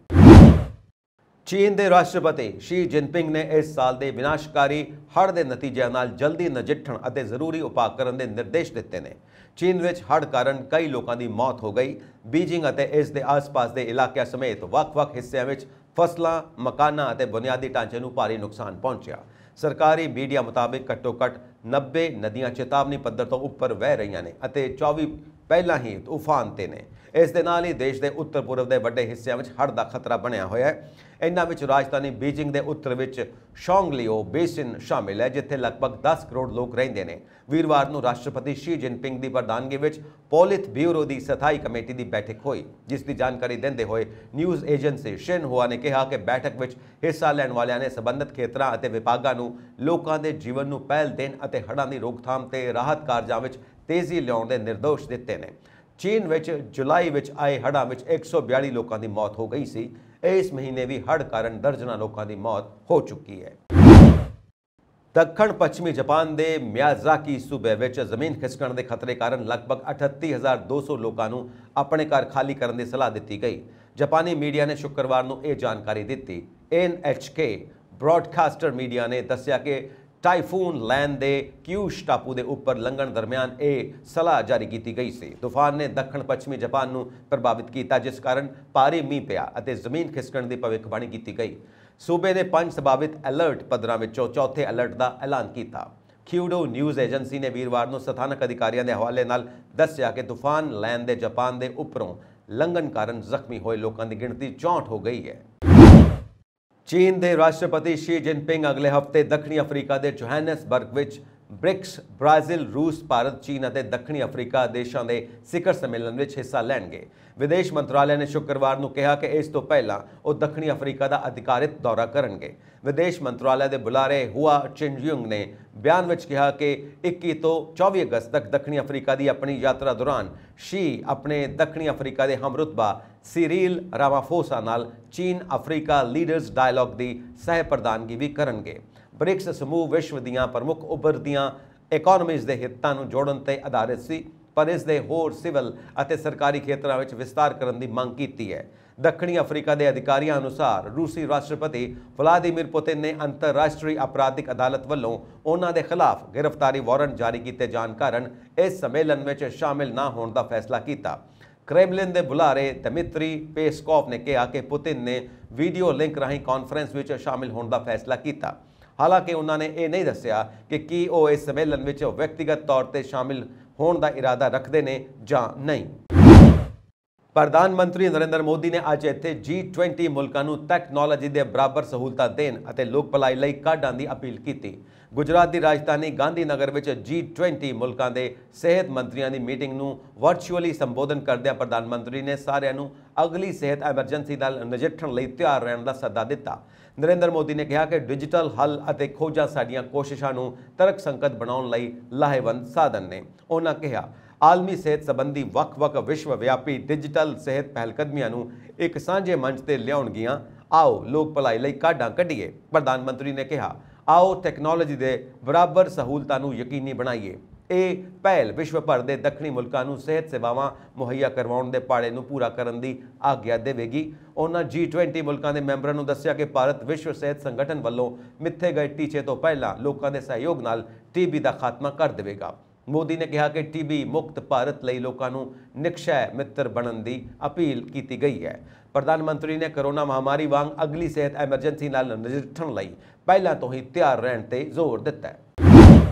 ਚੀਨ ਦੇ ਰਾਸ਼ਟਰਪਤੀ ਸ਼ੀ ਜਿਨਪਿੰਗ ਨੇ ਇਸ ਸਾਲ ਦੇ ਵਿਨਾਸ਼ਕਾਰੀ ਹੜ੍ਹ ਦੇ ਨਤੀਜਿਆਂ ਨਾਲ ਜਲਦੀ ਨਜਿੱਠਣ ਅਤੇ ਜ਼ਰੂਰੀ ਉਪਾਅ ਕਰਨ ਦੇ ਨਿਰਦੇਸ਼ ਦਿੱਤੇ ਨੇ। ਚੀਨ ਵਿੱਚ ਹੜ੍ਹ ਕਾਰਨ ਕਈ ਲੋਕਾਂ ਦੀ ਮੌਤ ਹੋ ਗਈ। ਬੀਜਿੰਗ ਅਤੇ ਇਸ ਦੇ ਆਸ-ਪਾਸ ਦੇ ਇਲਾਕਿਆਂ ਸਮੇਤ ਵੱਖ-ਵੱਖ ਹਿੱਸਿਆਂ ਵਿੱਚ ਫਸਲਾਂ, ਮਕਾਨਾਂ ਅਤੇ ਬੁਨਿਆਦੀ ਢਾਂਚੇ ਨੂੰ ਭਾਰੀ ਨੁਕਸਾਨ ਪਹੁੰਚਿਆ। ਸਰਕਾਰੀ ਮੀਡੀਆ ਮੁਤਾਬਿਕ ਘੱਟੋ-ਘੱਟ 90 ਨਦੀਆਂ ਚੇਤਾਵਨੀ ਪੱਧਰ ਤੋਂ ਉੱਪਰ ਵਹਿ ਰਹੀਆਂ ਨੇ ਅਤੇ 24 ਪਹਿਲਾਂ ਹੀ ਤੂਫਾਨ ਤੇ ਨੇ। ਇਸ ਦੇ ਨਾਲ ਹੀ ਦੇਸ਼ ਦੇ ਉੱਤਰ ਪੂਰਬ ਦੇ ਵੱਡੇ ਹਿੱਸਿਆਂ ਵਿੱਚ ਹੜ੍ਹ ਦਾ ਖਤਰਾ ਬਣਿਆ ਹੋਇਆ ਹੈ। ਇਹਨਾਂ ਵਿੱਚ ਰਾਜਧਾਨੀ ਬੀਜਿੰਗ ਦੇ ਉੱਤਰ ਵਿੱਚ ਸ਼ੌਂਗਲੀਓ ਬੇਸਿਨ ਸ਼ਾਮਿਲ ਹੈ, ਜਿੱਥੇ ਲਗਭਗ 10 ਕਰੋੜ ਲੋਕ ਰਹਿੰਦੇ ਨੇ। ਵੀਰਵਾਰ ਨੂੰ ਰਾਸ਼ਟਰਪਤੀ ਸ਼ੀ ਜਿਨਪਿੰਗ ਦੀ ਪ੍ਰਧਾਨਗੀ ਵਿੱਚ ਪੋਲਿਤ ਬਿਊਰੋ ਦੀ ਸਥਾਈ ਕਮੇਟੀ ਦੀ ਬੈਠਕ ਹੋਈ, ਜਿਸ ਦੀ ਜਾਣਕਾਰੀ ਦਿੰਦੇ ਹੋਏ ਨਿਊਜ਼ ਏਜੰਸੀ ਸ਼ਿਨਹੁਆ ਨੇ ਕਿਹਾ ਕਿ ਬੈਠਕ ਵਿੱਚ ਹਿੱਸਾ ਲੈਣ ਵਾਲਿਆਂ ਨੇ ਸੰਬੰਧਿਤ ਖੇਤਰਾਂ ਅਤੇ ਵਿਭਾਗਾਂ ਨੂੰ ਲੋਕਾਂ ਦੇ ਜੀਵਨ ਨੂੰ ਪਹਿਲ ਦੇਣ ਅਤੇ ਹੜ੍ਹਾਂ ਦੀ ਰੋਕਥਾਮ ਤੇ ਰਾਹਤ ਕਾਰਜਾਂ ਵਿੱਚ ਤੇਜ਼ੀ ਲਿਆਉਣ ਦੇ ਨਿਰਦੇਸ਼ ਦਿੱਤੇ ਨੇ। ਚੀਨ ਵਿੱਚ ਜੁਲਾਈ ਵਿੱਚ ਆਏ ਹੜ੍ਹਾਂ ਵਿੱਚ 142 ਲੋਕਾਂ ਦੀ ਮੌਤ ਹੋ ਗਈ ਸੀ। ਇਸ ਮਹੀਨੇ ਵੀ ਹੜ੍ਹ ਕਾਰਨ ਦਰਜਨਾਂ ਲੋਕਾਂ ਦੀ ਮੌਤ ਹੋ ਚੁੱਕੀ ਹੈ। ਦੱਖਣ ਪੱਛਮੀ ਜਾਪਾਨ ਦੇ ਮਿਆਜ਼ਾਕੀ ਸੂਬੇ ਵਿੱਚ ਜ਼ਮੀਨ ਖਿਸਕਣ ਦੇ ਖਤਰੇ ਕਾਰਨ ਲਗਭਗ 38,200 ਲੋਕਾਂ ਨੂੰ ਆਪਣੇ ਘਰ ਖਾਲੀ ਕਰਨ ਦੀ ਸਲਾਹ ਦਿੱਤੀ ਗਈ। ਜਾਪਾਨੀ ਮੀਡੀਆ ਨੇ ਸ਼ੁੱਕਰਵਾਰ ਨੂੰ ਇਹ ਜਾਣਕਾਰੀ ਦਿੱਤੀ। NHK ਬ੍ਰੌਡਕਾਸਟਰ ਮੀਡੀਆ ਨੇ ਦੱਸਿਆ ਕਿ ਟਾਈਫੂਨ ਲੈਨ ਦੇ ਕਿਊਸ਼ ਟਾਪੂ ਦੇ ਉੱਪਰ ਲੰਘਣ ਦਰਮਿਆਨ ਇਹ ਸਲਾਹ ਜਾਰੀ ਕੀਤੀ ਗਈ ਸੀ। ਤੂਫਾਨ ਨੇ ਦੱਖਣ ਪੱਛਮੀ ਜਾਪਾਨ ਨੂੰ ਪ੍ਰਭਾਵਿਤ ਕੀਤਾ, ਜਿਸ ਕਾਰਨ ਭਾਰੀ ਮੀਂਹ ਪਿਆ ਅਤੇ ਜ਼ਮੀਨ ਖਿਸਕਣ ਦੀ ਭਵਿੱਖਬਾਣੀ ਕੀਤੀ ਗਈ। ਸੂਬੇ ਦੇ 5 ਸੰਭਾਵਿਤ ਅਲਰਟ ਪੱਧਰਾਂ ਵਿੱਚੋਂ ਚੌਥੇ ਅਲਰਟ ਦਾ ਐਲਾਨ ਕੀਤਾ। ਕਿਊਡੋ ਨਿਊਜ਼ ਏਜੰਸੀ ਨੇ ਵੀਰਵਾਰ ਨੂੰ ਸਥਾਨਕ ਅਧਿਕਾਰੀਆਂ ਦੇ ਹਵਾਲੇ ਨਾਲ ਦੱਸਿਆ ਕਿ ਤੂਫਾਨ ਲੈਨ ਦੇ ਜਾਪਾਨ ਦੇ ਉੱਪਰੋਂ ਲੰਘਣ ਕਾਰਨ ਜ਼ਖਮੀ ਹੋਏ ਲੋਕਾਂ ਦੀ ਗਿਣਤੀ 64 ਹੋ ਗਈ ਹੈ। ਚੀਨ ਦੇ ਰਾਸ਼ਟਰਪਤੀ ਸ਼ੀ ਜਿਨਪਿੰਗ ਅਗਲੇ ਹਫ਼ਤੇ ਦੱਖਣੀ ਅਫਰੀਕਾ ਦੇ ਜੋਹਾਨਸਬਰਗ ਵਿੱਚ ਬ੍ਰਿਕਸ, ਬ੍ਰਾਜ਼ੀਲ, ਰੂਸ, ਭਾਰਤ, ਚੀਨ ਅਤੇ ਦੱਖਣੀ ਅਫਰੀਕਾ ਦੇਸ਼ਾਂ ਦੇ ਸਿਖਰ ਸੰਮੇਲਨ ਵਿੱਚ ਹਿੱਸਾ ਲੈਣਗੇ। ਵਿਦੇਸ਼ ਮੰਤਰਾਲੇ ਨੇ ਸ਼ੁੱਕਰਵਾਰ ਨੂੰ ਕਿਹਾ ਕਿ ਇਸ ਤੋਂ ਪਹਿਲਾਂ ਉਹ ਦੱਖਣੀ ਅਫਰੀਕਾ ਦਾ ਅਧਿਕਾਰਿਤ ਦੌਰਾ ਕਰਨਗੇ। ਵਿਦੇਸ਼ ਮੰਤਰਾਲੇ ਦੇ ਬੁਲਾਰੇ ਹੁਆ ਚਿਨਯੁੰਗ ਨੇ ਬਿਆਨ ਵਿੱਚ ਕਿਹਾ ਕਿ 21 ਤੋਂ 24 ਅਗਸਤ ਤੱਕ ਦੱਖਣੀ ਅਫਰੀਕਾ ਦੀ ਆਪਣੀ ਯਾਤਰਾ ਦੌਰਾਨ ਸ਼ੀ ਆਪਣੇ ਦੱਖਣੀ ਅਫਰੀਕਾ ਦੇ ਹਮਰੁਤਬਾ ਸਿਰੀਲ ਰਾਮਾਫੋਸਾ ਨਾਲ ਚੀਨ ਅਫਰੀਕਾ ਲੀਡਰਸ ਡਾਇਲੌਗ ਦੀ ਸਹਿ ਪ੍ਰਧਾਨਗੀ ਵੀ ਕਰਨਗੇ। ਬ੍ਰਿਕਸ ਸਮੂਹ ਵਿਸ਼ਵ ਦੀਆਂ ਪ੍ਰਮੁੱਖ ਉੱਭਰਦੀਆਂ ਇਕਨੋਮੀਜ਼ ਦੇ ਹਿੱਤਾਂ ਨੂੰ ਜੋੜਨ ਤੇ ਆਧਾਰਿਤ ਸੀ, ਪਰ ਇਸ ਦੇ ਹੋਰ ਸਿਵਲ ਅਤੇ ਸਰਕਾਰੀ ਖੇਤਰਾਂ ਵਿੱਚ ਵਿਸਤਾਰ ਕਰਨ ਦੀ ਮੰਗ ਕੀਤੀ ਹੈ। ਦੱਖਣੀ ਅਫਰੀਕਾ ਦੇ ਅਧਿਕਾਰੀਆਂ ਅਨੁਸਾਰ ਰੂਸੀ ਰਾਸ਼ਟਰਪਤੀ ਵਲਾਦੀਮੀਰ ਪੁਤਿਨ ਨੇ ਅੰਤਰਰਾਸ਼ਟਰੀ ਅਪਰਾਧਿਕ ਅਦਾਲਤ ਵੱਲੋਂ ਉਹਨਾਂ ਦੇ ਖਿਲਾਫ ਗ੍ਰਿਫਤਾਰੀ ਵਾਰੰਟ ਜਾਰੀ ਕੀਤੇ ਜਾਣ ਕਾਰਨ ਇਸ ਸੰਮੇਲਨ ਵਿੱਚ ਸ਼ਾਮਿਲ ਨਾ ਹੋਣ ਦਾ ਫੈਸਲਾ ਕੀਤਾ। ਕ੍ਰੈਮਲਿਨ ਦੇ ਬੁਲਾਰੇ ਦਮਿਤਰੀ ਪੇਸਕੋਵ ਨੇ ਕਿਹਾ ਕਿ ਪੁਤਿਨ ਨੇ ਵੀਡੀਓ ਲਿੰਕ ਰਾਹੀਂ ਕਾਨਫਰੰਸ ਵਿੱਚ ਸ਼ਾਮਿਲ ਹੋਣ ਦਾ ਫੈਸਲਾ ਕੀਤਾ। ਹਾਲਾਂਕਿ ਉਹਨਾਂ ਨੇ ਇਹ ਨਹੀਂ ਦੱਸਿਆ ਕਿ ਕੀ ਉਹ ਇਸ ਸੰਮੇਲਨ ਵਿੱਚ ਵਿਅਕਤੀਗਤ ਤੌਰ ਤੇ ਸ਼ਾਮਿਲ ਹੋਣ ਦਾ ਇਰਾਦਾ ਰੱਖਦੇ ਨੇ ਜਾਂ ਨਹੀਂ। ਪ੍ਰਧਾਨ ਮੰਤਰੀ ਨਰਿੰਦਰ ਮੋਦੀ ਨੇ ਅੱਜ ਇੱਥੇ G20 ਮੁਲਕਾਂ ਨੂੰ ਟੈਕਨੋਲੋਜੀ ਦੇ ਬਰਾਬਰ ਸਹੂਲਤਾਂ ਦੇਣ ਅਤੇ ਲੋਕ ਭਲਾਈ ਲਈ ਕਾਢਾਂ ਦੀ ਅਪੀਲ ਕੀਤੀ। ਗੁਜਰਾਤ ਦੀ ਰਾਜਧਾਨੀ ਗਾਂਧੀਨਗਰ ਵਿੱਚ G20 ਮੁਲਕਾਂ ਦੇ ਸਿਹਤ ਮੰਤਰੀਆਂ ਦੀ ਮੀਟਿੰਗ ਨੂੰ ਵਰਚੁਅਲੀ ਸੰਬੋਧਨ ਕਰਦਿਆਂ ਪ੍ਰਧਾਨ ਮੰਤਰੀ ਨੇ ਸਾਰਿਆਂ ਨੂੰ ਅਗਲੀ ਸਿਹਤ ਐਮਰਜੈਂਸੀ ਨਾਲ ਨਜਿੱਠਣ ਲਈ ਤਿਆਰ ਰਹਿਣ ਦਾ ਸੱਦਾ ਦਿੱਤਾ। ਨਰਿੰਦਰ ਮੋਦੀ ਨੇ ਕਿਹਾ ਕਿ ਡਿਜੀਟਲ ਹੱਲ ਅਤੇ ਖੋਜਾਂ ਸਾਡੀਆਂ ਕੋਸ਼ਿਸ਼ਾਂ ਨੂੰ ਤਰਕਸੰਗਤ ਬਣਾਉਣ ਲਈ ਲਾਹੇਵੰਦ ਸਾਧਨ ਨੇ। ਉਹਨਾਂ ਕਿਹਾ, ਆਲਮੀ ਸਿਹਤ ਸੰਬੰਧੀ ਵੱਖ-ਵੱਖ ਵਿਸ਼ਵ ਵਿਆਪੀ ਡਿਜੀਟਲ ਸਿਹਤ ਪਹਿਲਕਦਮੀਆਂ ਨੂੰ ਇੱਕ ਸਾਂਝੇ ਮੰਚ ਤੇ ਲਿਆਉਣਗੀਆਂ। ਆਓ ਲੋਕ ਭਲਾਈ ਲਈ ਕਾਢਾਂ ਕੱਢੀਏ। ਪ੍ਰਧਾਨ ਮੰਤਰੀ ਨੇ ਕਿਹਾ, ਆਓ ਟੈਕਨੋਲੋਜੀ ਦੇ ਬਰਾਬਰ ਸਹੂਲਤਾਂ ਨੂੰ ਯਕੀਨੀ ਬਣਾਈਏ। ਇਹ ਪਹਿਲ ਵਿਸ਼ਵ ਭਰ ਦੇ ਦੱਖਣੀ ਮੁਲਕਾਂ ਨੂੰ ਸਿਹਤ ਸੇਵਾਵਾਂ ਮੁਹੱਈਆ ਕਰਵਾਉਣ ਦੇ ਪਾੜੇ ਨੂੰ ਪੂਰਾ ਕਰਨ ਦੀ ਆਗਿਆ ਦੇਵੇਗੀ। ਉਹਨਾਂ G20 ਮੁਲਕਾਂ ਦੇ ਮੈਂਬਰਾਂ ਨੂੰ ਦੱਸਿਆ ਕਿ ਭਾਰਤ ਵਿਸ਼ਵ ਸਿਹਤ ਸੰਗਠਨ ਵੱਲੋਂ ਮਿੱਥੇ ਗਏ ਟੀਚੇ ਤੋਂ ਪਹਿਲਾਂ ਲੋਕਾਂ ਦੇ ਸਹਿਯੋਗ ਨਾਲ TB ਦਾ ਖਾਤਮਾ ਕਰ ਦੇਵੇਗਾ। ਮੋਦੀ ਨੇ ਕਿਹਾ ਕਿ TB ਮੁਕਤ ਭਾਰਤ ਲਈ ਲੋਕਾਂ ਨੂੰ ਨਿਕਸ਼ੈ ਮਿੱਤਰ ਬਣਨ ਦੀ ਅਪੀਲ ਕੀਤੀ ਗਈ ਹੈ। ਪ੍ਰਧਾਨ ਮੰਤਰੀ ਨੇ ਕੋਰੋਨਾ ਮਹਾਮਾਰੀ ਵਾਂਗ ਅਗਲੀ ਸਿਹਤ ਐਮਰਜੈਂਸੀ ਨਾਲ ਨਜਿੱਠਣ ਲਈ ਪਹਿਲਾਂ ਤੋਂ ਹੀ ਤਿਆਰ ਰਹਿਣ ਤੇ ਜ਼ੋਰ ਦਿੱਤਾ ਹੈ।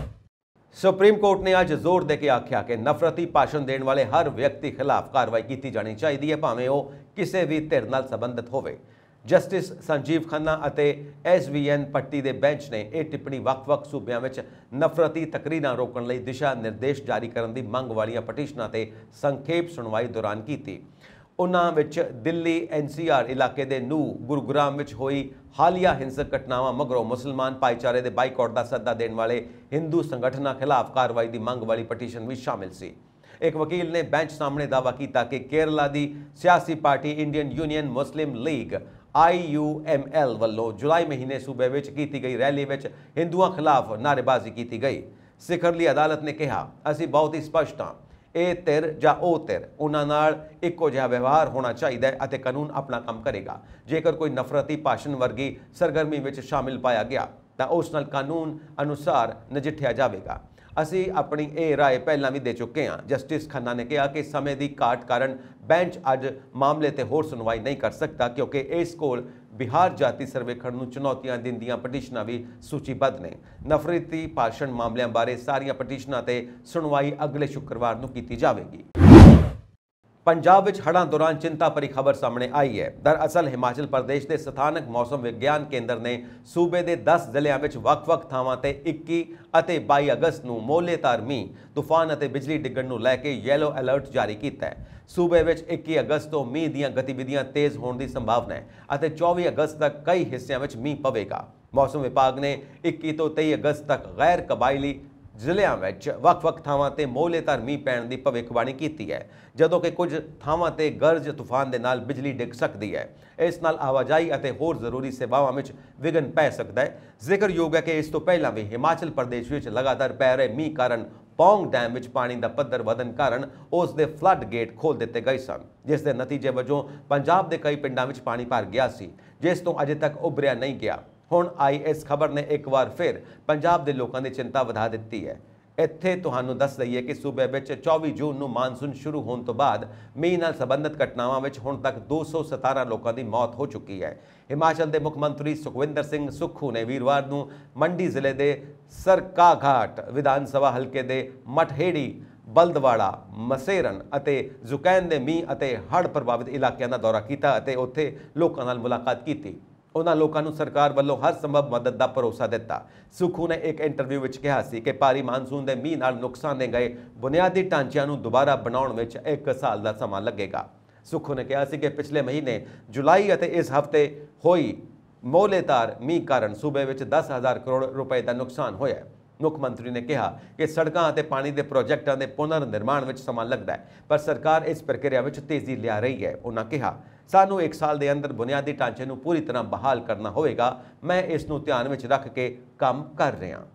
ਸੁਪਰੀਮ ਕੋਰਟ ਨੇ ਅੱਜ ਜ਼ੋਰ ਦੇ ਕੇ ਆਖਿਆ ਕਿ ਨਫ਼ਰਤੀ ਭਾਸ਼ਣ ਦੇਣ ਵਾਲੇ ਹਰ ਵਿਅਕਤੀ ਖਿਲਾਫ ਕਾਰਵਾਈ ਕੀਤੀ ਜਾਣੀ ਚਾਹੀਦੀ ਹੈ, ਭਾਵੇਂ ਉਹ ਕਿਸੇ ਵੀ ਧਿਰ ਨਾਲ ਸੰਬੰਧਿਤ ਹੋਵੇ। ਜਸਟਿਸ ਸੰਜੀਵ ਖੰਨਾ ਅਤੇ SVN ਪੱਟੀ ਦੇ ਬੈਂਚ ਨੇ ਇਹ ਟਿੱਪਣੀ ਵੱਖ-ਵੱਖ ਸੂਬਿਆਂ ਵਿੱਚ ਨਫ਼ਰਤੀ ਤਕਰੀਰਾਂ ਰੋਕਣ ਲਈ ਦਿਸ਼ਾ ਨਿਰਦੇਸ਼ ਜਾਰੀ ਕਰਨ ਦੀ ਮੰਗ ਵਾਲੀਆਂ ਪਟੀਸ਼ਨਾਂ ਤੇ ਸੰਖੇਪ ਸੁਣਵਾਈ ਦੌਰਾਨ ਕੀਤੀ। ਉਨ੍ਹਾਂ ਵਿੱਚ ਦਿੱਲੀ NCR ਇਲਾਕੇ ਦੇ ਨੂਹ ਗੁਰੂਗ੍ਰਾਮ ਵਿੱਚ ਹੋਈ ਹਾਲੀਆ ਹਿੰਸਕ ਘਟਨਾਵਾਂ ਮਗਰੋਂ ਮੁਸਲਮਾਨ ਭਾਈਚਾਰੇ ਦੇ ਬਾਈਕਾਟ ਦਾ ਸੱਦਾ ਦੇਣ ਵਾਲੇ ਹਿੰਦੂ ਸੰਗਠਨਾਂ ਖਿਲਾਫ ਕਾਰਵਾਈ ਦੀ ਮੰਗ ਵਾਲੀ ਪਟੀਸ਼ਨ ਵੀ ਸ਼ਾਮਿਲ ਸੀ। ਇੱਕ ਵਕੀਲ ਨੇ ਬੈਂਚ ਸਾਹਮਣੇ ਦਾਅਵਾ ਕੀਤਾ ਕਿ ਕੇਰਲਾ ਦੀ ਸਿਆਸੀ party Indian union Muslim League IUML ਵੱਲੋਂ ਜੁਲਾਈ ਮਹੀਨੇ ਸੂਬੇ ਵਿੱਚ ਕੀਤੀ ਗਈ ਰੈਲੀ ਵਿੱਚ ਹਿੰਦੂਆਂ ਖਿਲਾਫ ਨਾਅਰੇਬਾਜ਼ੀ ਕੀਤੀ ਗਈ। ਸਿਖਰਲੀ ਅਦਾਲਤ ਨੇ ਕਿਹਾ, ਅਸੀਂ ਬਹੁਤ ਹੀ ਸਪਸ਼ਟ ਹਾਂ, ਇਹ ਧਿਰ ਜਾਂ ਉਹ ਧਿਰ, ਉਹਨਾਂ ਨਾਲ ਇੱਕੋ ਜਿਹਾ ਵਿਵਹਾਰ ਹੋਣਾ ਚਾਹੀਦਾ ਹੈ ਅਤੇ ਕਾਨੂੰਨ ਆਪਣਾ ਕੰਮ ਕਰੇਗਾ। ਜੇਕਰ ਕੋਈ ਨਫ਼ਰਤੀ ਭਾਸ਼ਣ ਵਰਗੀ ਸਰਗਰਮੀ ਵਿੱਚ ਸ਼ਾਮਿਲ ਪਾਇਆ ਗਿਆ ਤਾਂ ਉਸ ਨਾਲ ਕਾਨੂੰਨ ਅਨੁਸਾਰ ਨਜਿੱਠਿਆ ਜਾਵੇਗਾ। ਅਸੀਂ ਆਪਣੀ ਇਹ ਰਾਏ ਪਹਿਲਾਂ ਵੀ ਦੇ ਚੁੱਕੇ ਹਾਂ। ਜਸਟਿਸ ਖੰਨਾ ਨੇ ਕਿਹਾ ਕਿ ਸਮੇਂ ਦੀ ਘਾਟ ਕਾਰਨ ਬੈਂਚ ਅੱਜ ਮਾਮਲੇ ਤੇ ਹੋਰ ਸੁਣਵਾਈ ਨਹੀਂ ਕਰ ਸਕਦਾ, ਕਿਉਂਕਿ ਇਸ ਕੋਲ ਬਿਹਾਰ ਜਾਤੀ ਸਰਵੇਖਣ ਨੂੰ ਚੁਣੌਤੀਆਂ ਦਿੰਦੀਆਂ ਪਟੀਸ਼ਨਾਂ ਵੀ ਸੂਚੀਬੱਧ ਨੇ। ਨਫ਼ਰਤੀ ਭਾਸ਼ਣ ਮਾਮਲਿਆਂ ਬਾਰੇ ਸਾਰੀਆਂ ਪਟੀਸ਼ਨਾਂ ਤੇ ਸੁਣਵਾਈ ਅਗਲੇ ਸ਼ੁੱਕਰਵਾਰ ਨੂੰ ਕੀਤੀ ਜਾਵੇਗੀ। ਪੰਜਾਬ ਵਿੱਚ ਹੜ੍ਹਾਂ ਦੌਰਾਨ ਚਿੰਤਾ ਭਰੀ ਖਬਰ ਸਾਹਮਣੇ ਆਈ ਹੈ। ਦਰਅਸਲ ਹਿਮਾਚਲ ਪ੍ਰਦੇਸ਼ ਦੇ ਸਥਾਨਕ ਮੌਸਮ ਵਿਗਿਆਨ ਕੇਂਦਰ ਨੇ ਸੂਬੇ ਦੇ 10 ਜ਼ਿਲ੍ਹਿਆਂ ਵਿੱਚ ਵੱਖ-ਵੱਖ ਥਾਵਾਂ ਤੇ 21 ਅਤੇ 22 ਅਗਸਤ ਨੂੰ ਮੋਹਲੇਧਾਰ ਮੀਂਹ, ਤੂਫਾਨ ਅਤੇ ਬਿਜਲੀ ਡਿੱਗਣ ਨੂੰ ਲੈ ਕੇ ਯੈਲੋ ਅਲਰਟ ਜਾਰੀ ਕੀਤਾ ਹੈ। ਸੂਬੇ ਵਿੱਚ 21 ਅਗਸਤ ਤੋਂ ਮੀਂਹ ਦੀਆਂ ਗਤੀਵਿਧੀਆਂ ਤੇਜ਼ ਹੋਣ ਦੀ ਸੰਭਾਵਨਾ ਹੈ ਅਤੇ 24 ਅਗਸਤ ਤੱਕ ਕਈ ਹਿੱਸਿਆਂ ਵਿੱਚ ਮੀਂਹ ਪਵੇਗਾ। ਮੌਸਮ ਵਿਭਾਗ ਨੇ 21 ਤੋਂ 23 ਅਗਸਤ ਤੱਕ ਗੈਰ ਕਬਾਇਲੀ ਜ਼ਿਲ੍ਹਿਆਂ ਵਿੱਚ ਵੱਖ-ਵੱਖ ਥਾਵਾਂ ਤੇ ਮੋਹਲੇਧਾਰ ਮੀਂਹ ਪੈਣ ਦੀ ਭਵਿੱਖਬਾਣੀ ਕੀਤੀ ਹੈ, ਜਦੋਂ ਕਿ ਕੁਝ ਥਾਵਾਂ ਤੇ ਗਰਜ ਤੂਫਾਨ ਦੇ ਨਾਲ ਬਿਜਲੀ ਡਿੱਗ ਸਕਦੀ ਹੈ। ਇਸ ਨਾਲ ਆਵਾਜਾਈ ਅਤੇ ਹੋਰ ਜ਼ਰੂਰੀ ਸੇਵਾਵਾਂ ਵਿੱਚ ਵਿਘਨ ਪੈ ਸਕਦਾ ਹੈ। ਜ਼ਿਕਰਯੋਗ ਹੈ ਕਿ ਇਸ ਤੋਂ ਪਹਿਲਾਂ ਵੀ ਹਿਮਾਚਲ ਪ੍ਰਦੇਸ਼ ਵਿੱਚ ਲਗਾਤਾਰ ਪੈ ਰਹੇ ਮੀਂਹ ਕਾਰਨ ਪੌਂਗ ਡੈਮ ਵਿੱਚ ਪਾਣੀ ਦਾ ਪੱਧਰ ਵਧਣ ਕਾਰਨ ਉਸ ਦੇ ਫਲੱਡ ਗੇਟ ਖੋਲ੍ਹ ਦਿੱਤੇ ਗਏ ਸਨ, ਜਿਸ ਦੇ ਨਤੀਜੇ ਵਜੋਂ ਪੰਜਾਬ ਦੇ ਕਈ ਪਿੰਡਾਂ ਵਿੱਚ ਪਾਣੀ ਭਰ ਗਿਆ ਸੀ, ਜਿਸ ਤੋਂ ਅਜੇ ਤੱਕ ਉਭਰਿਆ ਨਹੀਂ ਗਿਆ। ਹੁਣ ਆਈ ਇਸ ਖਬਰ ਨੇ ਇੱਕ ਵਾਰ ਫਿਰ ਪੰਜਾਬ ਦੇ ਲੋਕਾਂ ਦੀ ਚਿੰਤਾ ਵਧਾ ਦਿੱਤੀ ਹੈ। ਇੱਥੇ ਤੁਹਾਨੂੰ ਦੱਸ ਦਈਏ ਕਿ ਸੂਬੇ ਵਿੱਚ 24 ਜੂਨ ਨੂੰ ਮਾਨਸੂਨ ਸ਼ੁਰੂ ਹੋਣ ਤੋਂ ਬਾਅਦ ਮੀਂਹ ਨਾਲ ਸੰਬੰਧਿਤ ਘਟਨਾਵਾਂ ਵਿੱਚ ਹੁਣ ਤੱਕ 217 ਲੋਕਾਂ ਦੀ ਮੌਤ ਹੋ ਚੁੱਕੀ ਹੈ। ਹਿਮਾਚਲ ਦੇ ਮੁੱਖ ਮੰਤਰੀ ਸੁਖਵਿੰਦਰ ਸਿੰਘ ਸੁੱਖੂ ਨੇ ਵੀਰਵਾਰ ਨੂੰ ਮੰਡੀ ਜ਼ਿਲ੍ਹੇ ਦੇ ਸਰਕਾਘਾਟ ਵਿਧਾਨ ਸਭਾ ਹਲਕੇ ਦੇ ਮਠਹੇੜੀ, ਬਲਦਵਾੜਾ, ਮਸੇਰਨ ਅਤੇ ਜ਼ੁਕੈਨ ਦੇ ਮੀਂਹ ਅਤੇ ਹੜ੍ਹ ਪ੍ਰਭਾਵਿਤ ਇਲਾਕਿਆਂ ਦਾ ਦੌਰਾ ਕੀਤਾ ਅਤੇ ਉੱਥੇ ਲੋਕਾਂ ਨਾਲ ਮੁਲਾਕਾਤ ਕੀਤੀ। ਉਹਨਾਂ ਲੋਕਾਂ ਨੂੰ ਸਰਕਾਰ ਵੱਲੋਂ ਹਰ ਸੰਭਵ ਮਦਦ ਦਾ ਭਰੋਸਾ ਦਿੱਤਾ। ਸੁੱਖੂ ਨੇ ਇੱਕ ਇੰਟਰਵਿਊ ਵਿੱਚ ਕਿਹਾ ਸੀ ਕਿ ਭਾਰੀ ਮਾਨਸੂਨ ਦੇ ਮੀਂਹ ਨਾਲ ਨੁਕਸਾਨੇ ਗਏ ਬੁਨਿਆਦੀ ਢਾਂਚਿਆਂ ਨੂੰ ਦੁਬਾਰਾ ਬਣਾਉਣ ਵਿੱਚ 1 ਸਾਲ ਦਾ ਸਮਾਂ ਲੱਗੇਗਾ। ਸੁੱਖੂ ਨੇ ਕਿਹਾ ਸੀ ਕਿ ਪਿਛਲੇ ਮਹੀਨੇ ਜੁਲਾਈ ਅਤੇ ਇਸ ਹਫ਼ਤੇ ਹੋਈ ਮੋਹਲੇਧਾਰ ਮੀਂਹ ਕਾਰਨ ਸੂਬੇ ਵਿੱਚ 10,000 ਕਰੋੜ ਰੁਪਏ ਦਾ ਨੁਕਸਾਨ ਹੋਇਆ ਹੈ। ਮੁੱਖ ਮੰਤਰੀ ਨੇ ਕਿਹਾ ਕਿ ਸੜਕਾਂ ਅਤੇ ਪਾਣੀ ਦੇ ਪ੍ਰੋਜੈਕਟਾਂ ਦੇ ਪੁਨਰ ਨਿਰਮਾਣ ਵਿੱਚ ਸਮਾਂ ਲੱਗਦਾ ਹੈ, ਪਰ ਸਰਕਾਰ ਇਸ ਪ੍ਰਕਿਰਿਆ ਵਿੱਚ ਤੇਜ਼ੀ ਲਿਆ ਰਹੀ ਹੈ। ਉਹਨਾਂ ਕਿਹਾ, ਸਾਨੂੰ 1 ਸਾਲ ਦੇ ਅੰਦਰ ਬੁਨਿਆਦੀ ਢਾਂਚੇ ਨੂੰ ਪੂਰੀ ਤਰ੍ਹਾਂ ਬਹਾਲ ਕਰਨਾ ਹੋਵੇਗਾ। ਮੈਂ ਇਸ ਨੂੰ ਧਿਆਨ ਵਿੱਚ ਰੱਖ ਕੇ ਕੰਮ ਕਰ ਰਿਹਾ।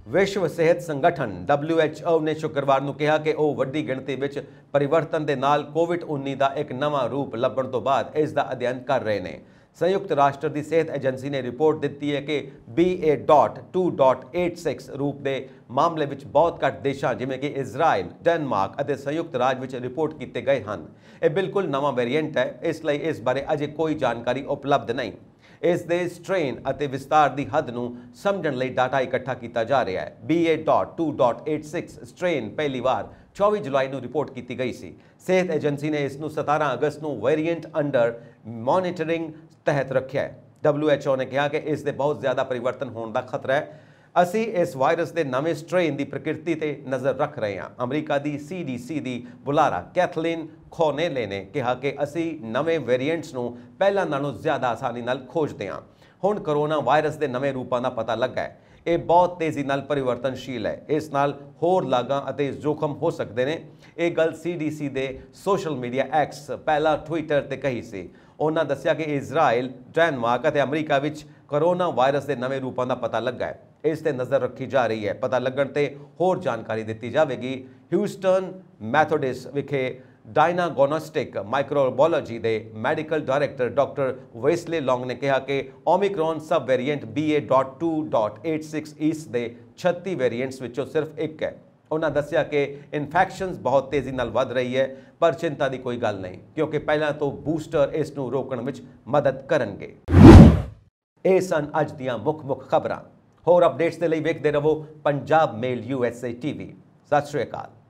ਵਿਸ਼ਵ ਸਿਹਤ ਸੰਗਠਨ WHO ਨੇ ਸ਼ੁੱਕਰਵਾਰ ਨੂੰ ਕਿਹਾ ਕਿ ਉਹ ਵੱਡੀ ਗਿਣਤੀ ਵਿੱਚ ਪਰਿਵਰਤਨ ਦੇ ਨਾਲ ਕੋਵਿਡ-19 ਦਾ ਇੱਕ ਨਵਾਂ ਰੂਪ ਲੱਭਣ ਤੋਂ ਬਾਅਦ ਇਸ ਦਾ ਅਧਿਐਨ ਕਰ ਰਹੇ ਨੇ। ਸੰਯੁਕਤ ਰਾਸ਼ਟਰ ਦੀ ਸਿਹਤ ਏਜੰਸੀ ਨੇ ਰਿਪੋਰਟ ਦਿੱਤੀ ਹੈ ਕਿ BA.2.86 ਰੂਪ ਦੇ ਮਾਮਲੇ ਵਿੱਚ ਬਹੁਤ ਘੱਟ ਦੇਸ਼ਾਂ ਜਿਵੇਂ ਕਿ ਇਜ਼ਰਾਈਲ, ਡੈਨਮਾਰਕ ਅਤੇ ਸੰਯੁਕਤ ਰਾਜ ਵਿੱਚ ਰਿਪੋਰਟ ਕੀਤੇ ਗਏ ਹਨ। ਇਹ ਬਿਲਕੁਲ ਨਵਾਂ ਵੇਰੀਐਂਟ ਹੈ, ਇਸ ਲਈ ਇਸ ਬਾਰੇ ਅਜੇ ਕੋਈ ਜਾਣਕਾਰੀ ਉਪਲਬਧ ਨਹੀਂ। ਇਸ ਦੇ ਸਟ੍ਰੇਨ ਅਤੇ ਵਿਸਤਾਰ ਦੀ ਹੱਦ ਨੂੰ ਸਮਝਣ ਲਈ ਡਾਟਾ ਇਕੱਠਾ ਕੀਤਾ ਜਾ ਰਿਹਾ ਹੈ। BA.2.86 ਸਟ੍ਰੇਨ ਪਹਿਲੀ ਵਾਰ 24 ਜੁਲਾਈ ਨੂੰ ਰਿਪੋਰਟ ਕੀਤੀ ਗਈ ਸੀ। ਸਿਹਤ ਏਜੰਸੀ ਨੇ ਇਸ ਨੂੰ 17 ਅਗਸਤ ਨੂੰ ਵੇਰੀਐਂਟ ਅੰਡਰ ਮੋਨੀਟਰਿੰਗ ਤਹਿਤ ਰੱਖਿਆ ਹੈ। WHO ਨੇ ਕਿਹਾ ਕਿ ਇਸ ਦੇ ਬਹੁਤ ਜ਼ਿਆਦਾ ਪਰਿਵਰਤਨ ਹੋਣ ਦਾ ਖਤਰਾ ਹੈ। ਅਸੀਂ ਇਸ ਵਾਇਰਸ ਦੇ ਨਵੇਂ ਸਟ੍ਰੇਨ ਦੀ ਪ੍ਰਕਿਰਤੀ ਤੇ ਨਜ਼ਰ ਰੱਖ ਰਹੇ ਹਾਂ। ਅਮਰੀਕਾ ਦੀ CDC ਦੀ ਬੁਲਾਰਾ ਕੈਥਲੀਨ ਖੋਨੇਲੇ ਨੇ ਕਿਹਾ ਕਿ ਅਸੀਂ ਨਵੇਂ ਵੇਰੀਐਂਟਸ ਨੂੰ ਪਹਿਲਾਂ ਨਾਲੋਂ ਜ਼ਿਆਦਾ ਆਸਾਨੀ ਨਾਲ ਖੋਜਦੇ ਹਾਂ। ਹੁਣ ਕਰੋਨਾ ਵਾਇਰਸ ਦੇ ਨਵੇਂ ਰੂਪਾਂ ਦਾ ਪਤਾ ਲੱਗਾ ਹੈ। ਇਹ ਬਹੁਤ ਤੇਜ਼ੀ ਨਾਲ ਪਰਿਵਰਤਨਸ਼ੀਲ ਹੈ। ਇਸ ਨਾਲ ਹੋਰ ਲਾਗਾਂ ਅਤੇ ਜ਼ੋਖਮ ਹੋ ਸਕਦੇ ਨੇ। ਇਹ ਗੱਲ CDC ਦੇ ਸੋਸ਼ਲ ਮੀਡੀਆ ਐਕਸ ਪਹਿਲਾਂ ਟਵਿੱਟਰ ਤੇ ਕਹੀ ਸੀ। ਉਹਨਾਂ ਦੱਸਿਆ ਕਿ ਇਜ਼ਰਾਈਲ, ਡੈਨਮਾਰਕ ਅਤੇ ਅਮਰੀਕਾ ਵਿੱਚ ਕਰੋਨਾ ਵਾਇਰਸ ਦੇ ਨਵੇਂ ਰੂਪਾਂ ਦਾ ਪਤਾ ਲੱਗਾ ਹੈ। ਇਸ ਤੇ ਨਜ਼ਰ ਰੱਖੀ ਜਾ ਰਹੀ ਹੈ। ਪਤਾ ਲੱਗਣ ਤੇ ਹੋਰ ਜਾਣਕਾਰੀ ਦਿੱਤੀ ਜਾਵੇਗੀ। ਹਿਊਸਟਨ ਮੈਥੋਡਿਸਟ ਵਿਖੇ ਡਾਇਨਾਗਨੋਸਟਿਕ ਮਾਈਕਰੋਬਾਇਓਲੋਜੀ ਦੇ ਮੈਡੀਕਲ ਡਾਇਰੈਕਟਰ ਡਾਕਟਰ ਵੇਸਲੇ ਲੌਂਗ ਨੇ ਕਿਹਾ ਕਿ ਓਮਿਕਰੋਨ ਸਬ ਵੇਰੀਐਂਟ BA.2.86 ਇਸ ਦੇ 36 ਵੇਰੀਐਂਟਸ ਵਿੱਚੋਂ ਸਿਰਫ ਇੱਕ ਹੈ। ਉਹਨਾਂ ਦੱਸਿਆ ਕਿ ਇਨਫੈਕਸ਼ਨਸ ਬਹੁਤ ਤੇਜ਼ੀ ਨਾਲ ਵੱਧ ਰਹੀ ਹੈ, ਪਰ ਚਿੰਤਾ ਦੀ ਕੋਈ ਗੱਲ ਨਹੀਂ, ਕਿਉਂਕਿ ਪਹਿਲਾਂ ਤੋਂ ਬੂਸਟਰ ਇਸ ਨੂੰ ਰੋਕਣ ਵਿੱਚ ਮਦਦ ਕਰਨਗੇ। ਇਹ ਸਨ ਅੱਜ ਦੀਆਂ ਮੁੱਖ ਖਬਰਾਂ। ਹੋਰ ਅਪਡੇਟਸ ਦੇ ਲਈ ਵੇਖਦੇ ਰਹੋ ਪੰਜਾਬ ਮੇਲ USA TV। ਸਤਿ ਸ਼੍ਰੀ ਅਕਾਲ।